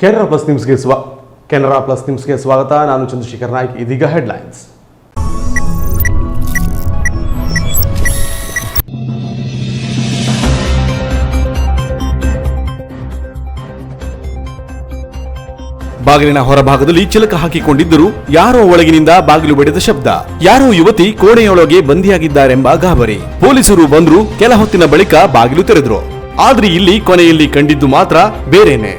Canara plus ನ್ಯೂಸ್ಗೆ ಸ್ವಾಗತ. ನಾನು ಚಂದ್ರಶೇಖರ್ ನಾಯ್ಕ್. ಇದೀಗ ಹೆಡ್ಲೈನ್ಸ್. ಬಾಗಿಲಿನ ಹೊರಭಾಗದಲ್ಲಿ ಚಿಲಕ ಹಾಕಿಕೊಂಡಿದ್ದರೂ ಯಾರೋ ಒಳಗಿನಿಂದ ಬಾಗಿಲು ಬಡಿದ ಶಬ್ದ. ಯಾರೋ ಯುವತಿ ಕೋಣೆಯೊಳಗೆ ಬಂದಿಯಾಗಿದ್ದಾರೆಂಬ ಗಾಬರಿ. ಪೊಲೀಸರು ಬಂದ್ರು. ಕೆಲ ಹೊತ್ತಿನ ಬಳಿಕ ಬಾಗಿಲು ತೆರೆದ್ರು. ಆದ್ರೆ ಇಲ್ಲಿ ಕೊನೆಯಲ್ಲಿ ಕಂಡಿದ್ದು ಮಾತ್ರ ಬೇರೇನೆ.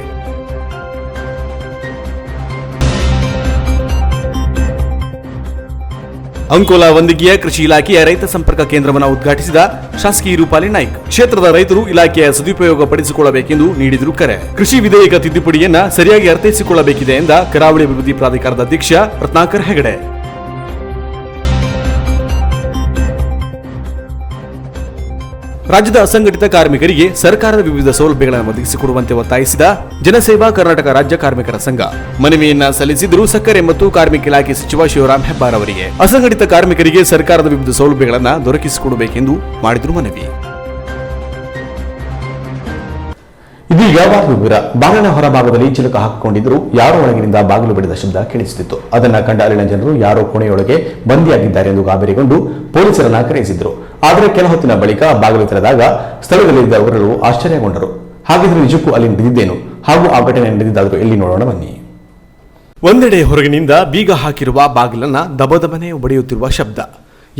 ಅಂಕೋಲಾ ವಂದಿಗೆಯ ಕೃಷಿ ಇಲಾಖೆಯ ರೈತ ಸಂಪರ್ಕ ಕೇಂದ್ರವನ್ನು ಉದ್ಘಾಟಿಸಿದ ಶಾಸಕಿ ರೂಪಾಲಿ ನಾಯ್ಕ್ ಕ್ಷೇತ್ರದ ರೈತರು ಇಲಾಖೆಯ ಸದುಪಯೋಗ ಪಡಿಸಿಕೊಳ್ಳಬೇಕೆಂದು ನೀಡಿದರು ಕರೆ. ಕೃಷಿ ವಿಧೇಯಕ ತಿದ್ದುಪಡಿಯನ್ನ ಸರಿಯಾಗಿ ಅರ್ಥೈಸಿಕೊಳ್ಳಬೇಕಿದೆ ಎಂದ ಕರಾವಳಿ ಅಭಿವೃದ್ಧಿ ಪ್ರಾಧಿಕಾರದ ಅಧ್ಯಕ್ಷ ರತ್ನಾಕರ್ ಹೆಗಡೆ. ರಾಜ್ಯದ ಅಸಂಘಟಿತ ಕಾರ್ಮಿಕರಿಗೆ ಸರ್ಕಾರದ ವಿವಿಧ ಸೌಲಭ್ಯಗಳನ್ನು ಒದಗಿಸಿಕೊಡುವಂತೆ ಒತ್ತಾಯಿಸಿದ ಜನಸೇವಾ ಕರ್ನಾಟಕ ರಾಜ್ಯ ಕಾರ್ಮಿಕರ ಸಂಘ ಮನವಿಯನ್ನ ಸಲ್ಲಿಸಿದ್ರು ಸಕ್ಕರೆ ಮತ್ತು ಕಾರ್ಮಿಕ ಇಲಾಖೆ ಸಚಿವ ಶಿವರಾಮ್ ಹೆಬ್ಬಾರ್ ಅವರಿಗೆ. ಅಸಂಘಟಿತ ಕಾರ್ಮಿಕರಿಗೆ ಸರ್ಕಾರದ ವಿವಿಧ ಸೌಲಭ್ಯಗಳನ್ನು ದೊರಕಿಸಿಕೊಡಬೇಕೆಂದು ಮಾಡಿದ್ರು ಮನವಿ. ಇದೀಗ ವಿವರ. ಬಾಗಿಲಿನ ಹೊರಭಾಗದಲ್ಲಿ ಚಿಲಕ ಹಾಕಿಕೊಂಡಿದ್ರು. ಯಾರೋ ಒಳಗಿನಿಂದ ಬಾಗಿಲು ಬಡಿದ ಶಬ್ದ ಕೇಳಿಸುತ್ತಿತ್ತು. ಅದನ್ನ ಕಂಡ ಅಲ್ಲಿನ ಜನರು ಯಾರೋ ಕೋಣೆಯೊಳಗೆ ಬಂದಿಯಾಗಿದ್ದಾರೆ ಎಂದು ಗಾಬರಿಗೊಂಡು ಪೊಲೀಸರನ್ನ ಕರೆಯಿಸಿದ್ರು. ಆದರೆ ಕೆಲ ಹೊತ್ತಿನ ಬಳಿಕ ಬಾಗಿಲು ತೆರೆದಾಗ ಸ್ಥಳದಲ್ಲಿದ್ದವರೆಲ್ಲರೂ ಆಶ್ಚರ್ಯಗೊಂಡರು. ಹಾಗಿದ್ರೆ ನಿಜಕ್ಕೂ ಅಲ್ಲಿ ನಡೆದಿದ್ದೇನು ಹಾಗೂ ಆ ಘಟನೆ ನಡೆದಿದ್ದಾದರೂ ಎಲ್ಲಿ ನೋಡೋಣ ಬನ್ನಿ. ಒಂದೆಡೆ ಹೊರಗಿನಿಂದ ಬೀಗ ಹಾಕಿರುವ ಬಾಗಿಲನ್ನ ದಬದಬನೆ ಒಡೆಯುತ್ತಿರುವ ಶಬ್ದ.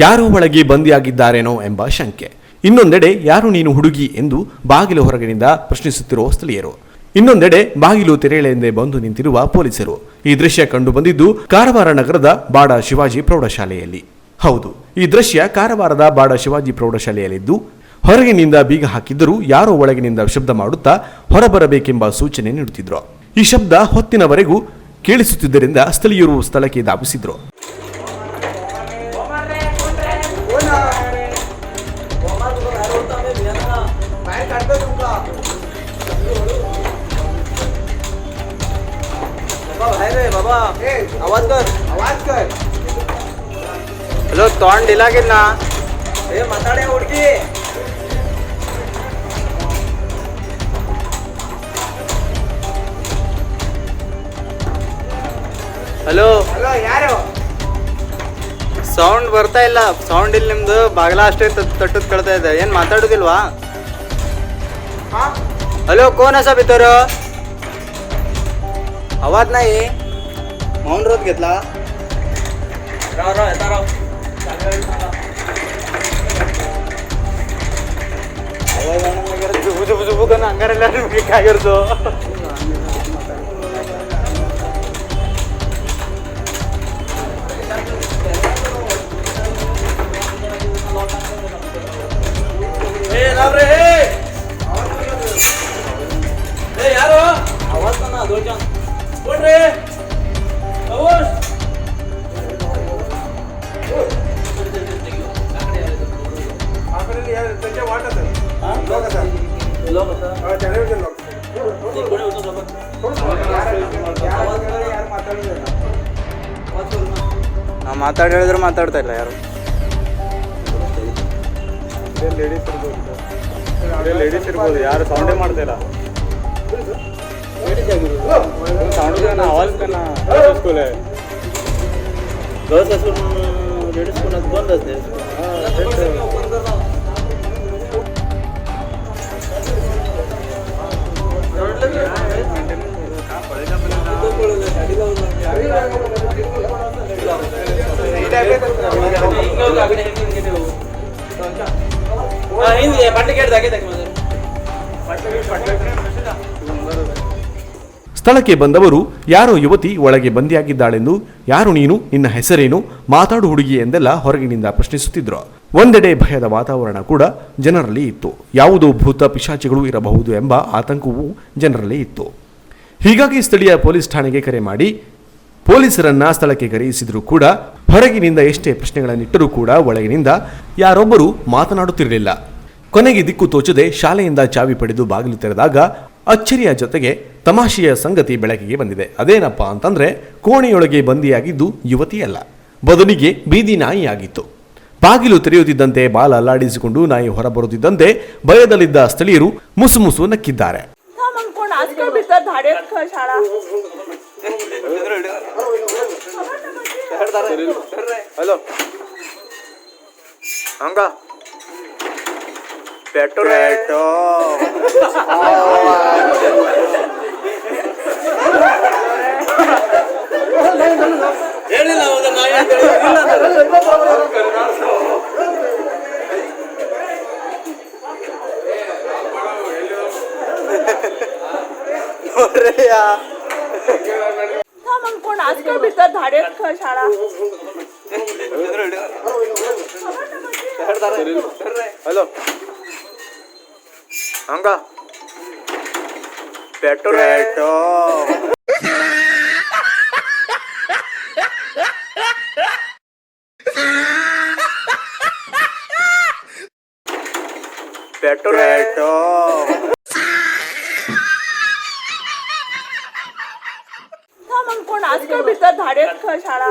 ಯಾರೋ ಒಳಗೆ ಬಂದಿಯಾಗಿದ್ದಾರೇನೋ ಎಂಬ ಶಂಕೆ. ಇನ್ನೊಂದೆಡೆ ಯಾರು ನೀನು ಹುಡುಗಿ ಎಂದು ಬಾಗಿಲು ಹೊರಗಿನಿಂದ ಪ್ರಶ್ನಿಸುತ್ತಿರುವ ಸ್ಥಳೀಯರು. ಇನ್ನೊಂದೆಡೆ ಬಾಗಿಲು ತೆರೆಯಲೆಂದೇ ಬಂದು ನಿಂತಿರುವ ಪೊಲೀಸರು. ಈ ದೃಶ್ಯ ಕಂಡು ಬಂದಿದ್ದು ಕಾರವಾರ ನಗರದ ಬಾಡ ಶಿವಾಜಿ ಪ್ರೌಢಶಾಲೆಯಲ್ಲಿ. ಹೌದು, ಈ ದೃಶ್ಯ ಕಾರವಾರದ ಬಾಡ ಶಿವಾಜಿ ಪ್ರೌಢಶಾಲೆಯಲ್ಲಿದ್ದು ಹೊರಗಿನಿಂದ ಬೀಗ ಹಾಕಿದ್ದರೂ ಯಾರೋ ಒಳಗಿನಿಂದ ಶಬ್ದ ಮಾಡುತ್ತಾ ಹೊರಬರಬೇಕೆಂಬ ಸೂಚನೆ ನೀಡುತ್ತಿದ್ರು. ಈ ಶಬ್ದ ಹೊತ್ತಿನವರೆಗೂ ಕೇಳಿಸುತ್ತಿದ್ದರಿಂದ ಸ್ಥಳೀಯರು ಸ್ಥಳಕ್ಕೆ ಧಾವಿಸಿದ್ರು. हॅलो तोंड दिला की ना हे माताडे हुडकी ಹಲೋ ಹಲೋ ಯಾರು ಸೌಂಡ್ ಬರ್ತಾ ಇಲ್ಲ. ಸೌಂಡ್ ಇಲ್ಲಿ ನಿಮ್ದು ಬಾಗಿಲ ಅಷ್ಟೇ ತಟ್ಟದ್ ಕಳ್ತಾ ಇದೆ. ಏನ್ ಮಾತಾಡುದಿಲ್ವಾ? हॅलो कोण असा भितर? आवाज नाही. मौन व्रत घेतला. जुबू का अंगारायला काय करतो? यारो आवाज ना दोन कोण रे? ಮಾತಾಡಿ ಹೇಳಿದ್ರೆ ಮಾತಾಡ್ತಾ ಇಲ್ಲ ಯಾರು. ಲೇಡೀಸ್ ಇರ್ಬೋದು, ಯಾರು ಸೌಂಡೇ ಮಾಡ್ತಾ ಇಲ್ಲ. आवाज का ना स्कूल है. गर्ल्स स्कूल लेडीज स्कूल बंद असते. ಸ್ಥಳಕ್ಕೆ ಬಂದವರು ಯಾರೋ ಯುವತಿ ಒಳಗೆ ಬಂದಿಯಾಗಿದ್ದಾಳೆಂದು, ಯಾರು ನೀನು, ನಿನ್ನ ಹೆಸರೇನು, ಮಾತಾಡು ಹುಡುಗಿ ಎಂದೆಲ್ಲ ಹೊರಗಿನಿಂದ ಪ್ರಶ್ನಿಸುತ್ತಿದ್ರು. ಒಂದೆಡೆ ಭಯದ ವಾತಾವರಣ ಕೂಡ ಜನರಲ್ಲಿ ಇತ್ತು. ಯಾವುದೋ ಭೂತ ಪಿಶಾಚಿಗಳು ಇರಬಹುದು ಎಂಬ ಆತಂಕವೂ ಜನರಲ್ಲಿ ಇತ್ತು. ಹೀಗಾಗಿ ಸ್ಥಳೀಯ ಪೊಲೀಸ್ ಠಾಣೆಗೆ ಕರೆ ಮಾಡಿ ಪೊಲೀಸರನ್ನ ಸ್ಥಳಕ್ಕೆ ಕರೆಯಿಸಿದರೂ ಕೂಡ ಹೊರಗಿನಿಂದ ಎಷ್ಟೇ ಪ್ರಶ್ನೆಗಳನ್ನಿಟ್ಟರೂ ಕೂಡ ಒಳಗಿನಿಂದ ಯಾರೊಬ್ಬರೂ ಮಾತನಾಡುತ್ತಿರಲಿಲ್ಲ. ಕೊನೆಗೆ ದಿಕ್ಕು ತೋಚದೆ ಶಾಲೆಯಿಂದ ಚಾವಿ ಪಡೆದು ಬಾಗಿಲು ತೆರೆದಾಗ ಅಚ್ಚರಿಯ ಜೊತೆಗೆ ತಮಾಷೆಯ ಸಂಗತಿ ಬೆಳಕಿಗೆ ಬಂದಿದೆ. ಅದೇನಪ್ಪಾ ಅಂತಂದ್ರೆ ಕೋಣೆಯೊಳಗೆ ಬಂದಿಯಾಗಿದ್ದು ಯುವತಿಯಲ್ಲ, ಬದಲಿಗೆ ಬೀದಿ ನಾಯಿಯಾಗಿತ್ತು. ಬಾಗಿಲು ತೆರೆಯುತ್ತಿದ್ದಂತೆ ಬಾಲ ಅಲ್ಲಾಡಿಸಿಕೊಂಡು ನಾಯಿ ಹೊರಬರುತ್ತಿದ್ದಂತೆ ಭಯದಲ್ಲಿದ್ದ ಸ್ಥಳೀಯರು ಮುಸುಮುಸು ನಕ್ಕಿದ್ದಾರೆ. धाडेत शाळा हॅलो हंगा पेट्रोल ಹೇಳಿಲ್ಲ ಹೌದಾ ನಾ ಏನು थांब मग कोण आजकाल भीतर धाडेत शाळा हॅलो हंगा पेट्रोल थांब मग कोण आजकाल भीतर धाडेत शाळा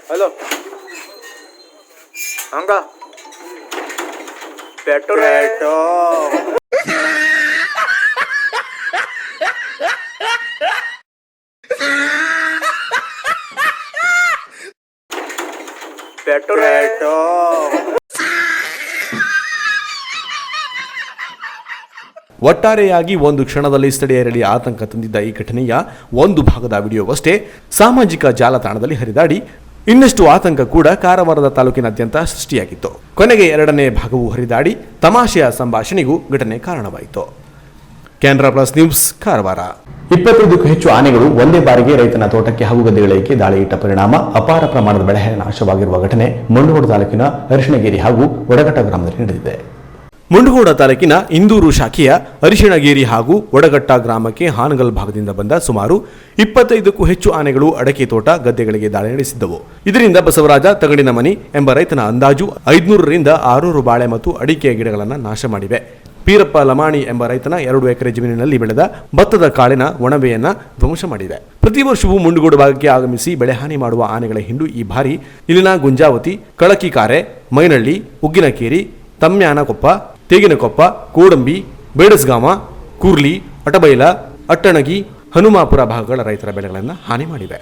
हॅलो हंगा पेट्रोल ಒಟ್ಟಾರೆಯಾಗಿ ಒಂದು ಕ್ಷಣದಲ್ಲಿ ಸ್ಥಳೀಯರಲ್ಲಿ ಆತಂಕ ತಂದಿದ್ದ ಈ ಘಟನೆಯ ಒಂದು ಭಾಗದ ವಿಡಿಯೋವಷ್ಟೇ ಸಾಮಾಜಿಕ ಜಾಲತಾಣದಲ್ಲಿ ಹರಿದಾಡಿ ಇನ್ನಷ್ಟು ಆತಂಕ ಕೂಡ ಕಾರವಾರದ ತಾಲೂಕಿನಾದ್ಯಂತ ಸೃಷ್ಟಿಯಾಗಿತ್ತು. ಕೊನೆಗೆ ಎರಡನೇ ಭಾಗವು ಹರಿದಾಡಿ ತಮಾಷೆಯ ಸಂಭಾಷಣೆಗೂ ಘಟನೆ ಕಾರಣವಾಯಿತು. Canara plus news Karwar. 25ಕ್ಕೂ ಹೆಚ್ಚು ಆನೆಗಳು ಒಂದೇ ಬಾರಿಗೆ ರೈತನ ತೋಟಕ್ಕೆ ಹಾಗೂ ಗದ್ದೆಗಳಿಗೆ ದಾಳಿ ಇಟ್ಟ ಪರಿಣಾಮ ಅಪಾರ ಪ್ರಮಾಣದ ಬೆಳೆ ನಾಶವಾಗಿರುವ ಘಟನೆ ಮುಂಡಗೋಡ ತಾಲೂಕಿನ ಅರಿಶಿಣಗೇರಿ ಹಾಗೂ ಒಡಗಟ್ಟ ಗ್ರಾಮದಲ್ಲಿ ನಡೆದಿದೆ. ಮುಂಡಗೋಡ ತಾಲೂಕಿನ ಇಂದೂರು ಶಾಖೆಯ ಅರಿಶಿಣಗೇರಿ ಹಾಗೂ ಒಡಗಟ್ಟ ಗ್ರಾಮಕ್ಕೆ ಹಾನಗಲ್ ಭಾಗದಿಂದ ಬಂದ ಸುಮಾರು 25ಕ್ಕೂ ಹೆಚ್ಚು ಆನೆಗಳು ಅಡಕೆ ತೋಟ ಗದ್ದೆಗಳಿಗೆ ದಾಳಿ ನಡೆಸಿದ್ದವು. ಇದರಿಂದ ಬಸವರಾಜ ತಗಡಿನ ಮನಿ ಎಂಬ ರೈತನ ಅಂದಾಜು 500ರಿಂದ 600 ಬಾಳೆ ಮತ್ತು ಅಡಿಕೆ ಗಿಡಗಳನ್ನು ನಾಶ ಮಾಡಿವೆ. ಪೀರಪ್ಪ ಲಮಾಣಿ ಎಂಬ ರೈತನ 2 ಎಕರೆ ಜಮೀನಿನಲ್ಲಿ ಬೆಳೆದ ಭತ್ತದ ಕಾಳಿನ ಒಣವೆಯನ್ನ ಧ್ವಂಸ ಮಾಡಿವೆ. ಪ್ರತಿ ವರ್ಷವೂ ಮುಂಡಗೋಡ ಭಾಗಕ್ಕೆ ಆಗಮಿಸಿ ಬೆಳೆ ಹಾನಿ ಮಾಡುವ ಆನೆಗಳ ಹಿಂಡು ಈ ಬಾರಿ ಇಲ್ಲಿನ ಗುಂಜಾವತಿ, ಕಳಕಿಕಾರೆ, ಮೈನಳ್ಳಿ, ಉಗ್ಗಿನಕೇರಿ, ತಮ್ಯಾನಕೊಪ್ಪ, ತೇಗಿನಕೊಪ್ಪ, ಕೋಡಂಬಿ, ಬೇಡಸ್ಗಾಮ, ಕೂರ್ಲಿ, ಅಟಬೈಲ, ಅಟ್ಟಣಗಿ, ಹನುಮಾಪುರ ಭಾಗಗಳ ರೈತರ ಬೆಳೆಗಳನ್ನು ಹಾನಿ ಮಾಡಿವೆ.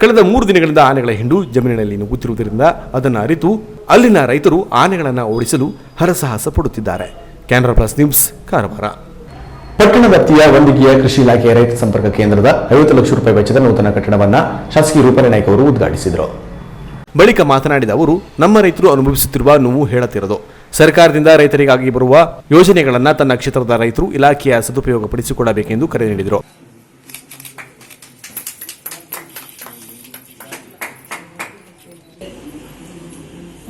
ಕಳೆದ 3 ದಿನಗಳಿಂದ ಆನೆಗಳ ಹಿಂಡು ಜಮೀನಿನಲ್ಲಿ ನುಗ್ಗುತ್ತಿರುವುದರಿಂದ ಅದನ್ನು ಅರಿತು ಅಲ್ಲಿನ ರೈತರು ಆನೆಗಳನ್ನು ಓಡಿಸಲು ಹರಸಾಹಸ ಪಡುತ್ತಿದ್ದಾರೆ. Canara plus news Karwar. ಪಟ್ಟಣ ವ್ಯಾಪ್ತಿಯ ವಂದಿಗೆಯ ಕೃಷಿ ಇಲಾಖೆಯ ರೈತ ಸಂಪರ್ಕ ಕೇಂದ್ರದ 50 ಲಕ್ಷ ರೂಪಾಯಿ ವೆಚ್ಚದ ನೂತನ ಕಟ್ಟಡವನ್ನು ಶಾಸಕಿ ರೂಪಾ ನಾಯ್ಕ ಅವರು ಉದ್ಘಾಟಿಸಿದರು. ಬಳಿಕ ಮಾತನಾಡಿದ ಅವರು, ನಮ್ಮ ರೈತರು ಅನುಭವಿಸುತ್ತಿರುವ ನೋವು ಹೇಳುತ್ತಿರೋದು. ಸರ್ಕಾರದಿಂದ ರೈತರಿಗಾಗಿ ಬರುವ ಯೋಜನೆಗಳನ್ನು ತನ್ನ ಕ್ಷೇತ್ರದ ರೈತರು ಇಲಾಖೆಯ ಸದುಪಯೋಗಪಡಿಸಿಕೊಳ್ಳಬೇಕೆಂದು ಕರೆ ನೀಡಿದರು.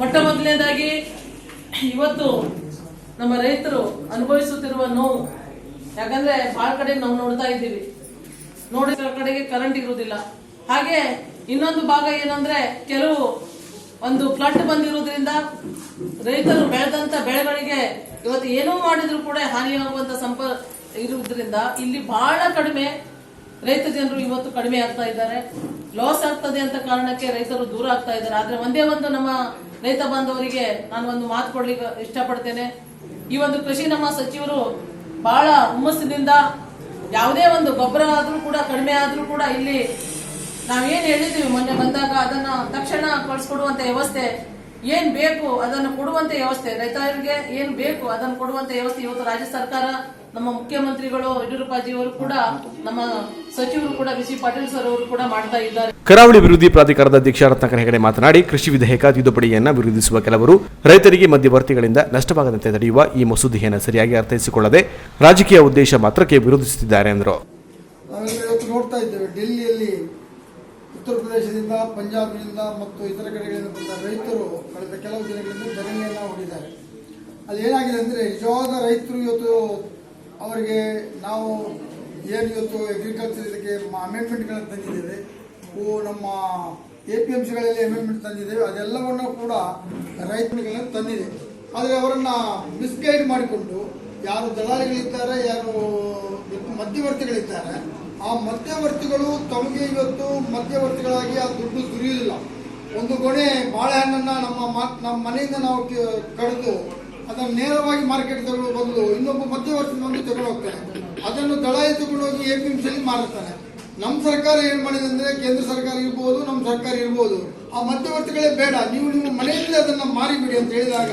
ಮೊಟ್ಟ ಮೊದಲನೇದಾಗಿ ಇವತ್ತು ನಮ್ಮ ರೈತರು ಅನುಭವಿಸುತ್ತಿರುವ ನೋವು, ಯಾಕಂದ್ರೆ ಬಹಳ ಕಡೆ ನಾವು ನೋಡ್ತಾ ಇದ್ದೀವಿ, ನೋಡಿದ ಕಡೆಗೆ ಕರೆಂಟ್ ಇರುವುದಿಲ್ಲ. ಹಾಗೆ ಇನ್ನೊಂದು ಭಾಗ ಏನಂದ್ರೆ ಕೆಲವು ಒಂದು ಫ್ಲಡ್ ಬಂದಿರೋದ್ರಿಂದ ರೈತರು ಬೆಳೆದಂತ ಬೆಳೆಗಳಿಗೆ ಇವತ್ತು ಏನೋ ಮಾಡಿದ್ರು ಕೂಡ ಹಾನಿಯಾಗುವಂತ ಇರುವುದರಿಂದ ಇಲ್ಲಿ ಬಹಳ ಕಡಿಮೆ ರೈತ ಜನರು ಇವತ್ತು ಕಡಿಮೆ ಆಗ್ತಾ ಇದ್ದಾರೆ. ಲಾಸ್ ಆಗ್ತದೆ ಅಂತ ಕಾರಣಕ್ಕೆ ರೈತರು ದೂರ ಆಗ್ತಾ ಇದ್ದಾರೆ. ಆದ್ರೆ ಒಂದೇ ಒಂದು ನಮ್ಮ ರೈತ ಬಾಂಧವರಿಗೆ ನಾನು ಒಂದು ಮಾತು ಕೊಡ್ಲಿಕ್ಕೆ ಇಷ್ಟಪಡ್ತೇನೆ. ಈ ಒಂದು ಕೃಷಿ ನಮ್ಮ ಸಚಿವರು ಬಹಳ ಹುಮ್ಮಸ್ಸಿನಿಂದ ಯಾವುದೇ ಒಂದು ಗೊಬ್ಬರ ಆದ್ರೂ ಕೂಡ ಕಡಿಮೆ ಆದ್ರೂ ಕೂಡ ಇಲ್ಲಿ ನಾವೇನ್ ಹೇಳಿದೀವಿ ಮೊನ್ನೆ ಬಂದಾಗ ಅದನ್ನ ತಕ್ಷಣ ಕಳಿಸ್ಕೊಡುವಂತ ವ್ಯವಸ್ಥೆ, ಏನ್ ಬೇಕು ಅದನ್ನು ಕೊಡುವಂತ ವ್ಯವಸ್ಥೆ, ರೈತರಿಗೆ ಏನ್ ಬೇಕು ಅದನ್ನು ಕೊಡುವಂತ ವ್ಯವಸ್ಥೆ ಇವತ್ತು ರಾಜ್ಯ ಸರ್ಕಾರ, ನಮ್ಮ ಮುಖ್ಯಮಂತ್ರಿಗಳು ಯಡಿಯೂರಪ್ಪಾಜಿಯವರು ಕೂಡ, ನಮ್ಮ ಸಚಿವರು ಕೂಡ ವಿ ಸಿ ಪಾಟೀಲ್ ಸರ್ ಅವರು ಕೂಡ ಮಾಡ್ತಾ ಇದ್ದಾರೆ. ಕರಾವಳಿ ವಿರೋಧಿ ಪ್ರಾಧಿಕಾರದ ಅಧ್ಯಕ್ಷ ರತ್ನಾಕರ ಹೆಗಡೆ ಮಾತನಾಡಿ, ಕೃಷಿ ವಿಧೇಯಕ ತಿದ್ದುಪಡಿಯನ್ನು ವಿರೋಧಿಸುವ ಕೆಲವರು ರೈತರಿಗೆ ಮಧ್ಯವರ್ತಿಗಳಿಂದ ನಷ್ಟವಾಗದಂತೆ ತಡೆಯುವ ಈ ಮಸೂದೆಯನ್ನು ಸರಿಯಾಗಿ ಅರ್ಥೈಸಿಕೊಳ್ಳದೆ ರಾಜಕೀಯ ಉದ್ದೇಶ ಮಾತ್ರಕ್ಕೆ ವಿರೋಧಿಸುತ್ತಿದ್ದಾರೆ ಎಂದರು. ನಾವೆಲ್ಲ ಇವತ್ತು ನೋಡ್ತಾ ಇದ್ದೇವೆ, ಡೆಲ್ಲಿಯಲ್ಲಿ ಉತ್ತರ ಪ್ರದೇಶದಿಂದ, ಪಂಜಾಬ್ನಿಂದ ಮತ್ತು ಇತರ ಕಡೆಗಳಿಂದ ಬಂದ ರೈತರು ಕಳೆದ ಕೆಲವು ದಿನಗಳಿಂದ ಧರಣಿಯನ್ನು ಹೂಡಿದ್ದಾರೆ. ಅಲ್ಲಿ ಏನಾಗಿದೆ ಅಂದರೆ, ನಿಜವಾದ ರೈತರು ಇವತ್ತು ಅವರಿಗೆ ನಾವು ಏನು ಇವತ್ತು ಅಗ್ರಿಕಲ್ಚರ್ ಇದಕ್ಕೆ ಅಮೆಂಡ್ಮೆಂಟ್ಗಳನ್ನು ತಂದಿದ್ದೇವೆ, ನಮ್ಮ APMCಗಳಲ್ಲಿ ಅಮೆಂಡ್ಮೆಂಟ್ ತಂದಿದ್ದೇವೆ, ಅದೆಲ್ಲವನ್ನು ಕೂಡ ರೈತರುಗಳನ್ನು ತಂದಿದೆ. ಆದರೆ ಅವರನ್ನು ಮಿಸ್ಗೈಡ್ ಮಾಡಿಕೊಂಡು ಯಾರು ದಲಾಳಿಗಳಿದ್ದಾರೆ, ಯಾರು ಮಧ್ಯವರ್ತಿಗಳಿದ್ದಾರೆ, ಆ ಮಧ್ಯವರ್ತಿಗಳು ತಮಗೆ ಇವತ್ತು ಮಧ್ಯವರ್ತಿಗಳಾಗಿ ಆ ದುಡ್ಡು ಸುರಿಯುವುದಿಲ್ಲ. ಒಂದು ಗೊನೆ ಬಾಳೆಹಣ್ಣನ್ನು ನಮ್ಮ ಮನೆಯಿಂದ ನಾವು ಕಡಿದು ಅದನ್ನು ನೇರವಾಗಿ ಮಾರ್ಕೆಟ್ ತಗೊಂಡು ಬಂದು ಇನ್ನೊಬ್ಬ ಮಧ್ಯವರ್ತಿ ಬಂದು ತಗೊಂಡು ಹೋಗ್ತಾನೆ. ಅದನ್ನು ದಳಾಳಿ ತಗೊಂಡೋಗಿ APMCಯಲ್ಲಿ ಮಾರುತ್ತಾನೆ. ನಮ್ಮ ಸರ್ಕಾರ ಏನು ಮಾಡಿದೆ ಅಂದರೆ, ಕೇಂದ್ರ ಸರ್ಕಾರ ಇರ್ಬೋದು, ನಮ್ಮ ಸರ್ಕಾರ ಇರ್ಬೋದು, ಆ ಮಧ್ಯವರ್ತಿಗಳೇ ಬೇಡ, ನೀವು ನಿಮ್ಮ ಮನೆಯಲ್ಲಿ ಅದನ್ನು ಮಾರಿಬಿಡಿ ಅಂತ ಹೇಳಿದಾಗ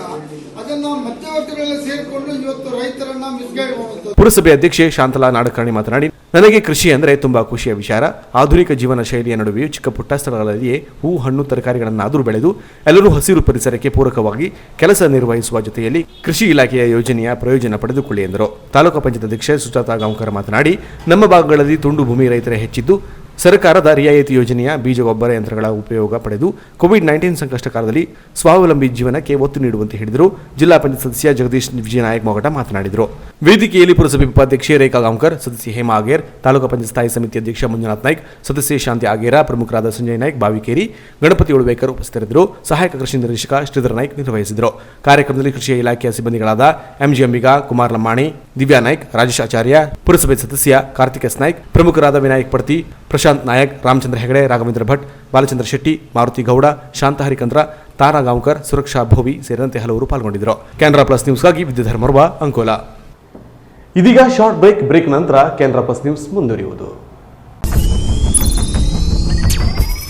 ಅದನ್ನು ಮಧ್ಯವರ್ತಿಗಳೆಲ್ಲ ಸೇರಿಕೊಂಡು ಇವತ್ತು ರೈತರನ್ನ ಮಿಸ್ಗೈಡ್ ಮಾಡುವಂಥದ್ದು. ಪುರಸಭೆ ಅಧ್ಯಕ್ಷೆ ಶಾಂತಲಾ ನಾಡಕರ್ಣಿ ಮಾತನಾಡಿ, ನನಗೆ ಕೃಷಿ ಅಂದರೆ ತುಂಬಾ ಖುಷಿಯ ವಿಚಾರ. ಆಧುನಿಕ ಜೀವನ ಶೈಲಿಯ ನಡುವೆಯೂ ಚಿಕ್ಕ ಪುಟ್ಟ ಸ್ಥಳಗಳಲ್ಲಿಯೇ ಹೂ, ಹಣ್ಣು, ತರಕಾರಿಗಳನ್ನಾದರೂ ಬೆಳೆದು ಎಲ್ಲರೂ ಹಸಿರು ಪರಿಸರಕ್ಕೆ ಪೂರಕವಾಗಿ ಕೆಲಸ ನಿರ್ವಹಿಸುವ ಜೊತೆಯಲ್ಲಿ ಕೃಷಿ ಇಲಾಖೆಯ ಯೋಜನೆಯ ಪ್ರಯೋಜನ ಪಡೆದುಕೊಳ್ಳಿ ಎಂದರು. ತಾಲೂಕು ಪಂಚಾಯತ್ ಅಧ್ಯಕ್ಷೆ ಸುಜಾತಾ ಗಾಂವ್ಕರ್ ಮಾತನಾಡಿ, ನಮ್ಮ ಭಾಗಗಳಲ್ಲಿ ತುಂಡು ಭೂಮಿ ರೈತರೇ ಹೆಚ್ಚಿದ್ದು, ಸರ್ಕಾರದ ರಿಯಾಯಿತಿ ಯೋಜನೆಯ ಬೀಜ ಗೊಬ್ಬರ ಯಂತ್ರಗಳ ಉಪಯೋಗ ಪಡೆದು ಕೋವಿಡ್-19 ಸಂಕಷ್ಟ ಕಾಲದಲ್ಲಿ ಸ್ವಾವಲಂಬಿ ಜೀವನಕ್ಕೆ ಒತ್ತು ನೀಡುವಂತೆ ಹೇಳಿದರು. ಜಿಲ್ಲಾ ಪಂಚಾಯತ್ ಸದಸ್ಯ ಜಗದೀಶ್ ವಿಜಯನಾಯಕ್ ಮೊಗಟ ಮಾತನಾಡಿದರು. ವೇದಿಕೆಯಲ್ಲಿ ಪುರಸಭೆ ಉಪಾಧ್ಯಕ್ಷೆ ರೇಖಾ ಗಾಂವ್ಕರ್, ಸದಸ್ಯೆ ಹೇಮಾ ಆಗೇರ್, ತಾಲೂಕು ಪಂಚಾಯತ್ ಸ್ಥಾಯಿ ಸಮಿತಿ ಅಧ್ಯಕ್ಷ ಮಂಜುನಾಥ್ ನಾಯ್ಕ್, ಸದಸ್ಯೆ ಶಾಂತಿ ಆಗೇರ, ಪ್ರಮುಖರಾದ ಸಂಜಯ್ ನಾಯ್ಕ್, ಬಾವಿಕೇರಿ, ಗಣಪತಿ ಉಳುವೇಕರ್ ಉಪಸ್ಥಿತರಿದ್ದರು. ಸಹಾಯಕ ಕೃಷಿ ನಿರ್ದೇಶಕ ಶ್ರೀಧರ್ ನಾಯ್ಕ್ ನಿರ್ವಹಿಸಿದರು. ಕಾರ್ಯಕ್ರಮದಲ್ಲಿ ಕೃಷಿ ಇಲಾಖೆಯ ಸಿಬ್ಬಂದಿಗಳಾದ MG ಅಂಬಿಗಾ, ಕುಮಾರ್ ಲಮ್ಮಾಣಿ, ದಿವ್ಯಾ ನಾಯ್ಕ್, ರಾಜೇಶ್ ಆಚಾರ್ಯ, ಪುರಸಭೆ ಸದಸ್ಯ ಕಾರ್ತಿಕ್ ಎಸ್ ನಾಯ್ಕ್, ಪ್ರಮುಖರಾದ ವಿನಾಯಕ್ ಪಡ್ತಿ, ಪ್ರಶಾಂತ್ ನಾಯಕ್, ರಾಮಚಂದ್ರ ಹೆಗಡೆ, ರಾಘವೇಂದ್ರ ಭಟ್, ಬಾಲಚಂದ್ರ ಶೆಟ್ಟಿ, ಮಾರುತಿ ಗೌಡ, ಶಾಂತ ಹರಿಕಂದ್ರ, ತಾರಾ ಗಾಂವ್ಕರ್, ಸುರಕ್ಷಾ ಭೋವಿ ಸೇರಿದಂತೆ ಹಲವರು ಪಾಲ್ಗೊಂಡಿದ್ದರು. ಕೆನರಾ ಪ್ಲಸ್ ನ್ಯೂಸ್ಗಾಗಿ ವಿದ್ಯುಧರ್ ಮರ್ವ, ಅಂಕೋಲ. ಇದೀಗ ಶಾರ್ಟ್ ಬ್ರೇಕ್ ನಂತರ ಕೆನರಾ ಪ್ಲಸ್ ನ್ಯೂಸ್ ಮುಂದುವರಿಯುವುದು.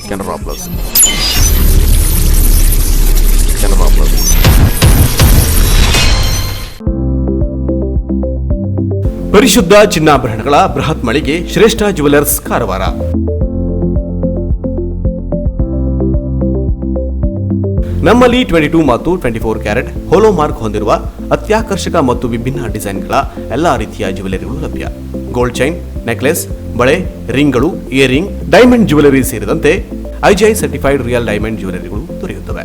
ಕೆನರಾ ಪ್ಲಸ್ ಪರಿಶುದ್ಧ ಚಿನ್ನಾಭರಣಗಳ ಬೃಹತ್ ಮಳಿಗೆ ಶ್ರೇಷ್ಠ ಜುವೆಲರ್ಸ್ ಕಾರವಾರ. ನಮ್ಮಲ್ಲಿ 22 ಮತ್ತು 24 ಕ್ಯಾರೆಟ್ ಹೋಲೋ ಮಾರ್ಕ್ ಹೊಂದಿರುವ ಅತ್ಯಾಕರ್ಷಕ ಮತ್ತು ವಿಭಿನ್ನ ಡಿಸೈನ್ಗಳ ಎಲ್ಲಾ ರೀತಿಯ ಜ್ಯುವೆಲರಿಗಳು ಲಭ್ಯ. ಗೋಲ್ಡ್ ಚೈನ್, ನೆಕ್ಲೆಸ್, ಬಳೆ, ರಿಂಗ್ಗಳು, ಇಯರಿಂಗ್, ಡೈಮಂಡ್ ಜ್ಯುವೆಲರಿ ಸೇರಿದಂತೆ IGI ಸರ್ಟಿಫೈಡ್ ರಿಯಲ್ ಡೈಮಂಡ್ ಜ್ಯುವೆಲರಿಗಳು ದೊರೆಯುತ್ತವೆ.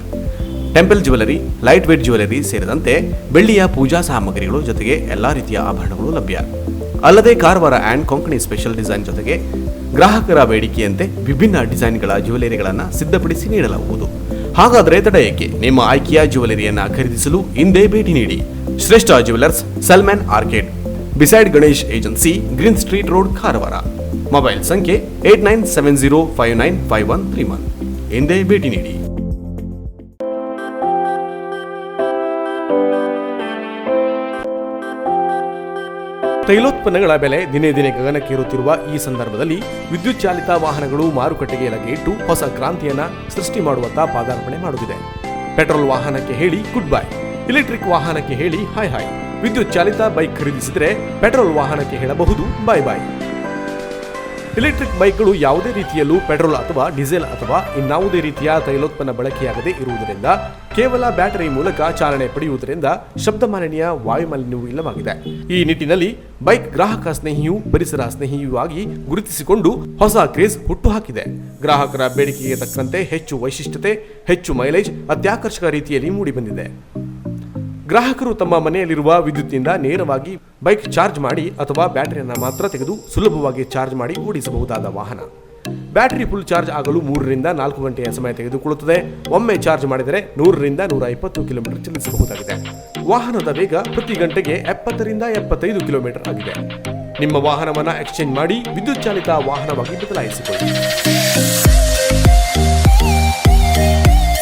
Temple jewellery, light weight jewellery ಸೇರಿದಂತೆ ಬೆಳ್ಳಿಯ ಪೂಜಾ ಸಾಮಗ್ರಿಗಳು ಜೊತೆಗೆ ಎಲ್ಲಾ ರೀತಿಯ ಆಭರಣಗಳು ಲಭ್ಯ. ಅಲ್ಲದೆ Karwar and Konkani special design ಜೊತೆಗೆ ಗ್ರಾಹಕರ ಬೇಡಿಕೆಯಂತೆ ವಿಭಿನ್ನ ಡಿಸೈನ್ಗಳ ಜ್ಯುವೆಲರಿಗಳನ್ನು ಸಿದ್ಧಪಡಿಸಿ ನೀಡಲಾಗುವುದು. ಹಾಗಾದರೆ ತಡ ಏಕೆ? ನಿಮ್ಮ ಆಯ್ಕೆಯ ಜ್ಯುವೆಲರಿಯನ್ನು ಖರೀದಿಸಲು ಹಿಂದೆ ಭೇಟಿ ನೀಡಿ. ಶ್ರೇಷ್ಠ jewellers, Salman arcade, beside Ganesh agency, green street road, Karwar. Mobile ಸಂಖ್ಯೆ 8970595131. ಹಿಂದೆ ಭೇಟಿ ನೀಡಿ. ತೈಲೋತ್ಪನ್ನಗಳ ಬೆಲೆ ದಿನೇ ದಿನೇ ಗಗನಕ್ಕೇರುತ್ತಿರುವ ಈ ಸಂದರ್ಭದಲ್ಲಿ ವಿದ್ಯುತ್ ಚಾಲಿತ ವಾಹನಗಳು ಮಾರುಕಟ್ಟೆಗೆ ಲಗ್ಗೆ ಇಟ್ಟು ಹೊಸ ಕ್ರಾಂತಿಯನ್ನ ಸೃಷ್ಟಿ ಮಾಡುವತ್ತ ಪಾದಾರ್ಪಣೆ ಮಾಡುತ್ತಿದೆ. ಪೆಟ್ರೋಲ್ ವಾಹನಕ್ಕೆ ಹೇಳಿ ಗುಡ್ ಬೈ, ಎಲೆಕ್ಟ್ರಿಕ್ ವಾಹನಕ್ಕೆ ಹೇಳಿ ಹಾಯ್ ಹಾಯ್. ವಿದ್ಯುತ್ ಚಾಲಿತ ಬೈಕ್ ಖರೀದಿಸಿದರೆ ಪೆಟ್ರೋಲ್ ವಾಹನಕ್ಕೆ ಹೇಳಬಹುದು ಬಾಯ್ ಬಾಯ್. ಎಲೆಕ್ಟ್ರಿಕ್ ಬೈಕ್ಗಳು ಯಾವುದೇ ರೀತಿಯಲ್ಲೂ ಪೆಟ್ರೋಲ್ ಅಥವಾ ಡೀಸೆಲ್ ಅಥವಾ ಇನ್ನಾವುದೇ ರೀತಿಯ ತೈಲೋತ್ಪನ್ನ ಬಳಕೆಯಾಗದೇ ಇರುವುದರಿಂದ ಕೇವಲ ಬ್ಯಾಟರಿ ಮೂಲಕ ಚಾಲನೆ ಪಡೆಯುವುದರಿಂದ ಶಬ್ದ ಮಾಲಿನ್ಯ, ವಾಯುಮಾಲಿನ್ಯವೂ ಇಲ್ಲವಾಗಿದೆ. ಈ ನಿಟ್ಟಿನಲ್ಲಿ ಬೈಕ್ ಗ್ರಾಹಕ ಸ್ನೇಹಿಯೂ ಪರಿಸರ ಸ್ನೇಹಿಯೂ ಆಗಿ ಗುರುತಿಸಿಕೊಂಡು ಹೊಸ ಕ್ರೇಜ್ ಹುಟ್ಟುಹಾಕಿದೆ. ಗ್ರಾಹಕರ ಬೇಡಿಕೆಗೆ ತಕ್ಕಂತೆ ಹೆಚ್ಚು ವೈಶಿಷ್ಟ್ಯತೆ, ಹೆಚ್ಚು ಮೈಲೇಜ್, ಅತ್ಯಾಕರ್ಷಕ ರೀತಿಯಲ್ಲಿ ಮೂಡಿಬಂದಿದೆ. ಗ್ರಾಹಕರು ತಮ್ಮ ಮನೆಯಲ್ಲಿರುವ ವಿದ್ಯುತ್ನಿಂದ ನೇರವಾಗಿ ಬೈಕ್ ಚಾರ್ಜ್ ಮಾಡಿ ಅಥವಾ ಬ್ಯಾಟರಿಯನ್ನು ಮಾತ್ರ ತೆಗೆದು ಸುಲಭವಾಗಿ ಚಾರ್ಜ್ ಮಾಡಿ ಓಡಿಸಬಹುದಾದ ವಾಹನ. ಬ್ಯಾಟರಿ ಫುಲ್ ಚಾರ್ಜ್ ಆಗಲು 3 ರಿಂದ 4 ಗಂಟೆಯ ಸಮಯ ತೆಗೆದುಕೊಳ್ಳುತ್ತದೆ. ಒಮ್ಮೆ ಚಾರ್ಜ್ ಮಾಡಿದರೆ 100 ರಿಂದ 120 ಕಿಲೋಮೀಟರ್ ಚಲಿಸಬಹುದಾಗಿದೆ. ವಾಹನದ ವೇಗ ಪ್ರತಿ ಗಂಟೆಗೆ 70 ರಿಂದ 75 ಕಿಲೋಮೀಟರ್ ಆಗಿದೆ. ನಿಮ್ಮ ವಾಹನವನ್ನು ಎಕ್ಸ್ಚೇಂಜ್ ಮಾಡಿ ವಿದ್ಯುತ್ ಚಾಲಿತ ವಾಹನವಾಗಿ ಬದಲಾಯಿಸಿಕೊಳ್ಳಿ.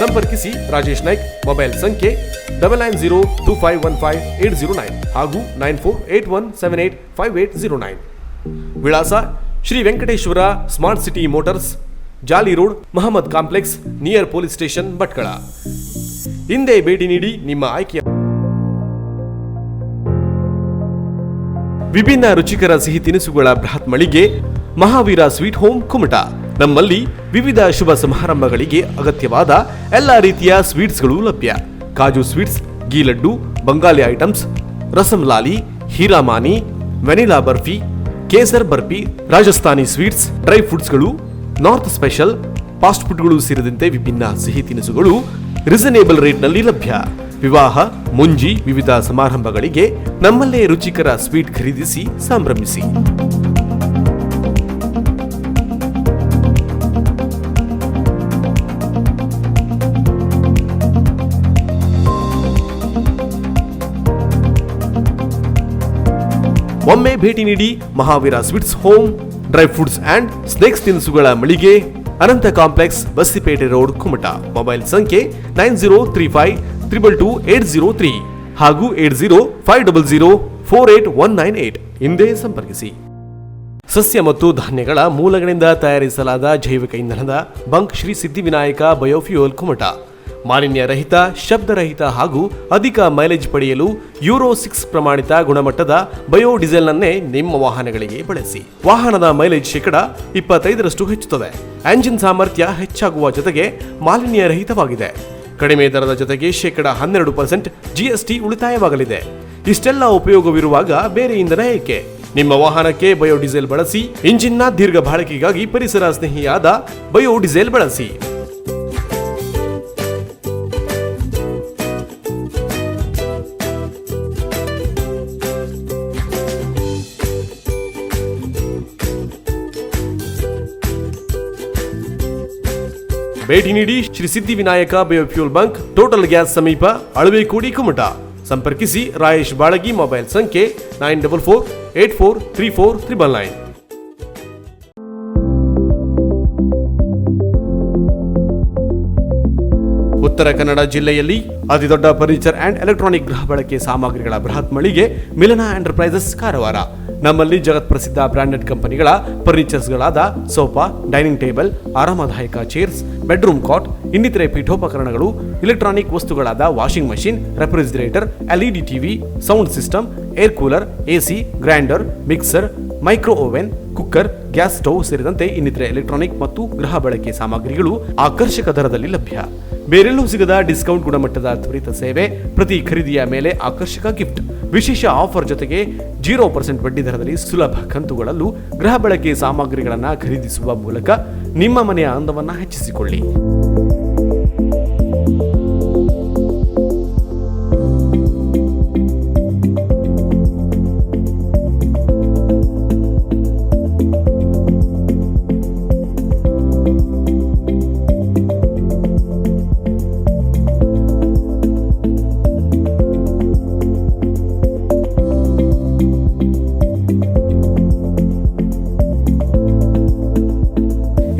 ಸಂಪರ್ಕಿಸಿ ರಾಜೇಶ್ ನಾಯ್ಕ್. ಮೊಬೈಲ್ ಸಂಖ್ಯೆ 9902515809 ಹಾಗೂ 9481785809. ವಿಳಾಸ Shri Venkateshwara smart city motors, Jali road, Mohammed complex, near police station, Bhatkal. ಹಿಂದೆ ಭೇಟಿ ನೀಡಿ ನಿಮ್ಮ ಆಯ್ಕೆಯ ವಿಭಿನ್ನ ರುಚಿಕರ ಸಿಹಿ ತಿನಿಸುಗಳ ಬೃಹತ್ ಮಳಿಗೆ ಮಹಾವೀರ ಸ್ವೀಟ್ ಹೋಮ್, ಕುಮಟಾ. ನಮ್ಮಲ್ಲಿ ವಿವಿಧ ಶುಭ ಸಮಾರಂಭಗಳಿಗೆ ಅಗತ್ಯವಾದ ಎಲ್ಲ ರೀತಿಯ ಸ್ವೀಟ್ಸ್ಗಳು ಲಭ್ಯ. ಕಾಜು ಸ್ವೀಟ್ಸ್, ಗೀ ಲಡ್ಡು, ಬಂಗಾಲಿ ಐಟಮ್ಸ್, ರಸಂಲಾಲಿ, ಹೀರಾಮಾನಿ, vanilla barfi, kesar barfi, Rajasthani sweets, dry ಫ್ರೂಟ್ಸ್ಗಳು, ನಾರ್ತ್ ಸ್ಪೆಷಲ್, ಫಾಸ್ಟ್ ಫುಡ್ಗಳು ಸೇರಿದಂತೆ ವಿಭಿನ್ನ ಸಿಹಿ ತಿನಿಸುಗಳು ರೀಸನೇಬಲ್ ರೇಟ್ನಲ್ಲಿ ಲಭ್ಯ. ವಿವಾಹ, ಮುಂಜಿ, ವಿವಿಧ ಸಮಾರಂಭಗಳಿಗೆ ನಮ್ಮಲ್ಲೇ ರುಚಿಕರ ಸ್ವೀಟ್ ಖರೀದಿಸಿ ಸಂಭ್ರಮಿಸಿ. ಒಮ್ಮೆ ಭೇಟಿ ನೀಡಿ Mahaveer sweets home. Dry fruits and snacks ತಿನಿಸುಗಳ ಮಳಿಗೆ, Ananta complex, Bastipete road, Kumta. Mobile ಸಂಖ್ಯೆ 9035222803 ಹಾಗೂ 8050048198. ಹಿಂದೆ ಸಂಪರ್ಕಿಸಿ. ಸಸ್ಯ ಮತ್ತು ಧಾನ್ಯಗಳ ಮೂಲಗಳಿಂದ ತಯಾರಿಸಲಾದ ಜೈವಿಕ ಇಂಧನದ ಬಂಕ್ ಶ್ರೀ ಸಿದ್ಧಿವಿನಾಯಕ ಬಯೋಫ್ಯೂಯಲ್ ಕುಮಟಾ. ಮಾಲಿನ್ಯ ರಹಿತ, ಶಬ್ದರಹಿತ ಹಾಗೂ ಅಧಿಕ ಮೈಲೇಜ್ ಪಡೆಯಲು ಯೂರೋ 6 ಪ್ರಮಾಣಿತ ಗುಣಮಟ್ಟದ ಬಯೋ ಡೀಸೆಲ್ನನ್ನೇ ನಿಮ್ಮ ವಾಹನಗಳಿಗೆ ಬಳಸಿ. ವಾಹನದ ಮೈಲೇಜ್ 25% ಹೆಚ್ಚುತ್ತದೆ. ಎಂಜಿನ್ ಸಾಮರ್ಥ್ಯ ಹೆಚ್ಚಾಗುವ ಜೊತೆಗೆ ಮಾಲಿನ್ಯ ರಹಿತವಾಗಿದೆ. ಕಡಿಮೆ ದರದ ಜೊತೆಗೆ 12% GST ಉಳಿತಾಯವಾಗಲಿದೆ. ಇಷ್ಟೆಲ್ಲ ಉಪಯೋಗವಿರುವಾಗ ಬೇರೆ ಇಂಧನ ಏಕೆ? ನಿಮ್ಮ ವಾಹನಕ್ಕೆ ಬಯೋ ಡೀಸೆಲ್ ಬಳಸಿ. ಇಂಜಿನ್ನ ದೀರ್ಘ ಬಾಳಿಕೆಗಾಗಿ ಪರಿಸರ ಸ್ನೇಹಿಯಾದ ಬಯೋ ಡೀಸೆಲ್ ಬಳಸಿ. ಭೇಟಿ ನೀಡಿ Shri Siddhivinayak biofuel bunk, total gas ಸಮೀಪ, ಅಳವೆಕೋಡಿ, ಕುಮಟಾ. ಸಂಪರ್ಕಿಸಿ ರಾಯೇಶ್ ಬಾಳಗಿ. ಮೊಬೈಲ್ ಸಂಖ್ಯೆ 9448434399. ಉತ್ತರ ಕನ್ನಡ ಜಿಲ್ಲೆಯಲ್ಲಿ ಅತಿದೊಡ್ಡ ಫರ್ನಿಚರ್ ಅಂಡ್ ಎಲೆಕ್ಟ್ರಾನಿಕ್ ಗೃಹ ಬಳಕೆ ಸಾಮಗ್ರಿಗಳ ಬೃಹತ್ ಮಳಿಗೆ ಮಿಲನ ಎಂಟರ್ಪ್ರೈಸಸ್, ಕಾರವಾರ. ನಮ್ಮಲ್ಲಿ ಜಗತ್ ಪ್ರಸಿದ್ಧ ಬ್ರಾಂಡೆಡ್ ಕಂಪನಿಗಳ ಫರ್ನಿಚರ್ಸ್ಗಳಾದ ಸೋಫಾ, ಡೈನಿಂಗ್ ಟೇಬಲ್, ಆರಾಮದಾಯಕ ಚೇರ್ಸ್, ಬೆಡ್ರೂಮ್ ಕಾಟ್, ಇನ್ನಿತರೆ ಪೀಠೋಪಕರಣಗಳು, ಇಲೆಕ್ಟ್ರಾನಿಕ್ ವಸ್ತುಗಳಾದ washing machine, refrigerator, LED TV, sound system, air cooler, AC, grinder, mixer, micro oven, cooker, gas stove ಸೇರಿದಂತೆ ಇನ್ನಿತರೆ ಎಲೆಕ್ಟ್ರಾನಿಕ್ ಮತ್ತು ಗೃಹ ಬಳಕೆ ಸಾಮಗ್ರಿಗಳು ಆಕರ್ಷಕ ದರದಲ್ಲಿ ಲಭ್ಯ. ಬೇರೆಲ್ಲೂ ಸಿಗದ ಡಿಸ್ಕೌಂಟ್ ಗುಣಮಟ್ಟದ ತ್ವರಿತ ಸೇವೆ, ಪ್ರತಿ ಖರೀದಿಯ ಮೇಲೆ ಆಕರ್ಷಕ ಗಿಫ್ಟ್, ವಿಶೇಷ ಆಫರ್ ಜೊತೆಗೆ 0% ಬಡ್ಡಿ ದರದಲ್ಲಿ ಸುಲಭ ಕಂತುಗಳಲ್ಲೂ ಗೃಹ ಬಳಕೆ ಸಾಮಗ್ರಿಗಳನ್ನು ಖರೀದಿಸುವ ಮೂಲಕ ನಿಮ್ಮ ಮನೆಯ ಅಂದವನ್ನು ಹೆಚ್ಚಿಸಿಕೊಳ್ಳಿ.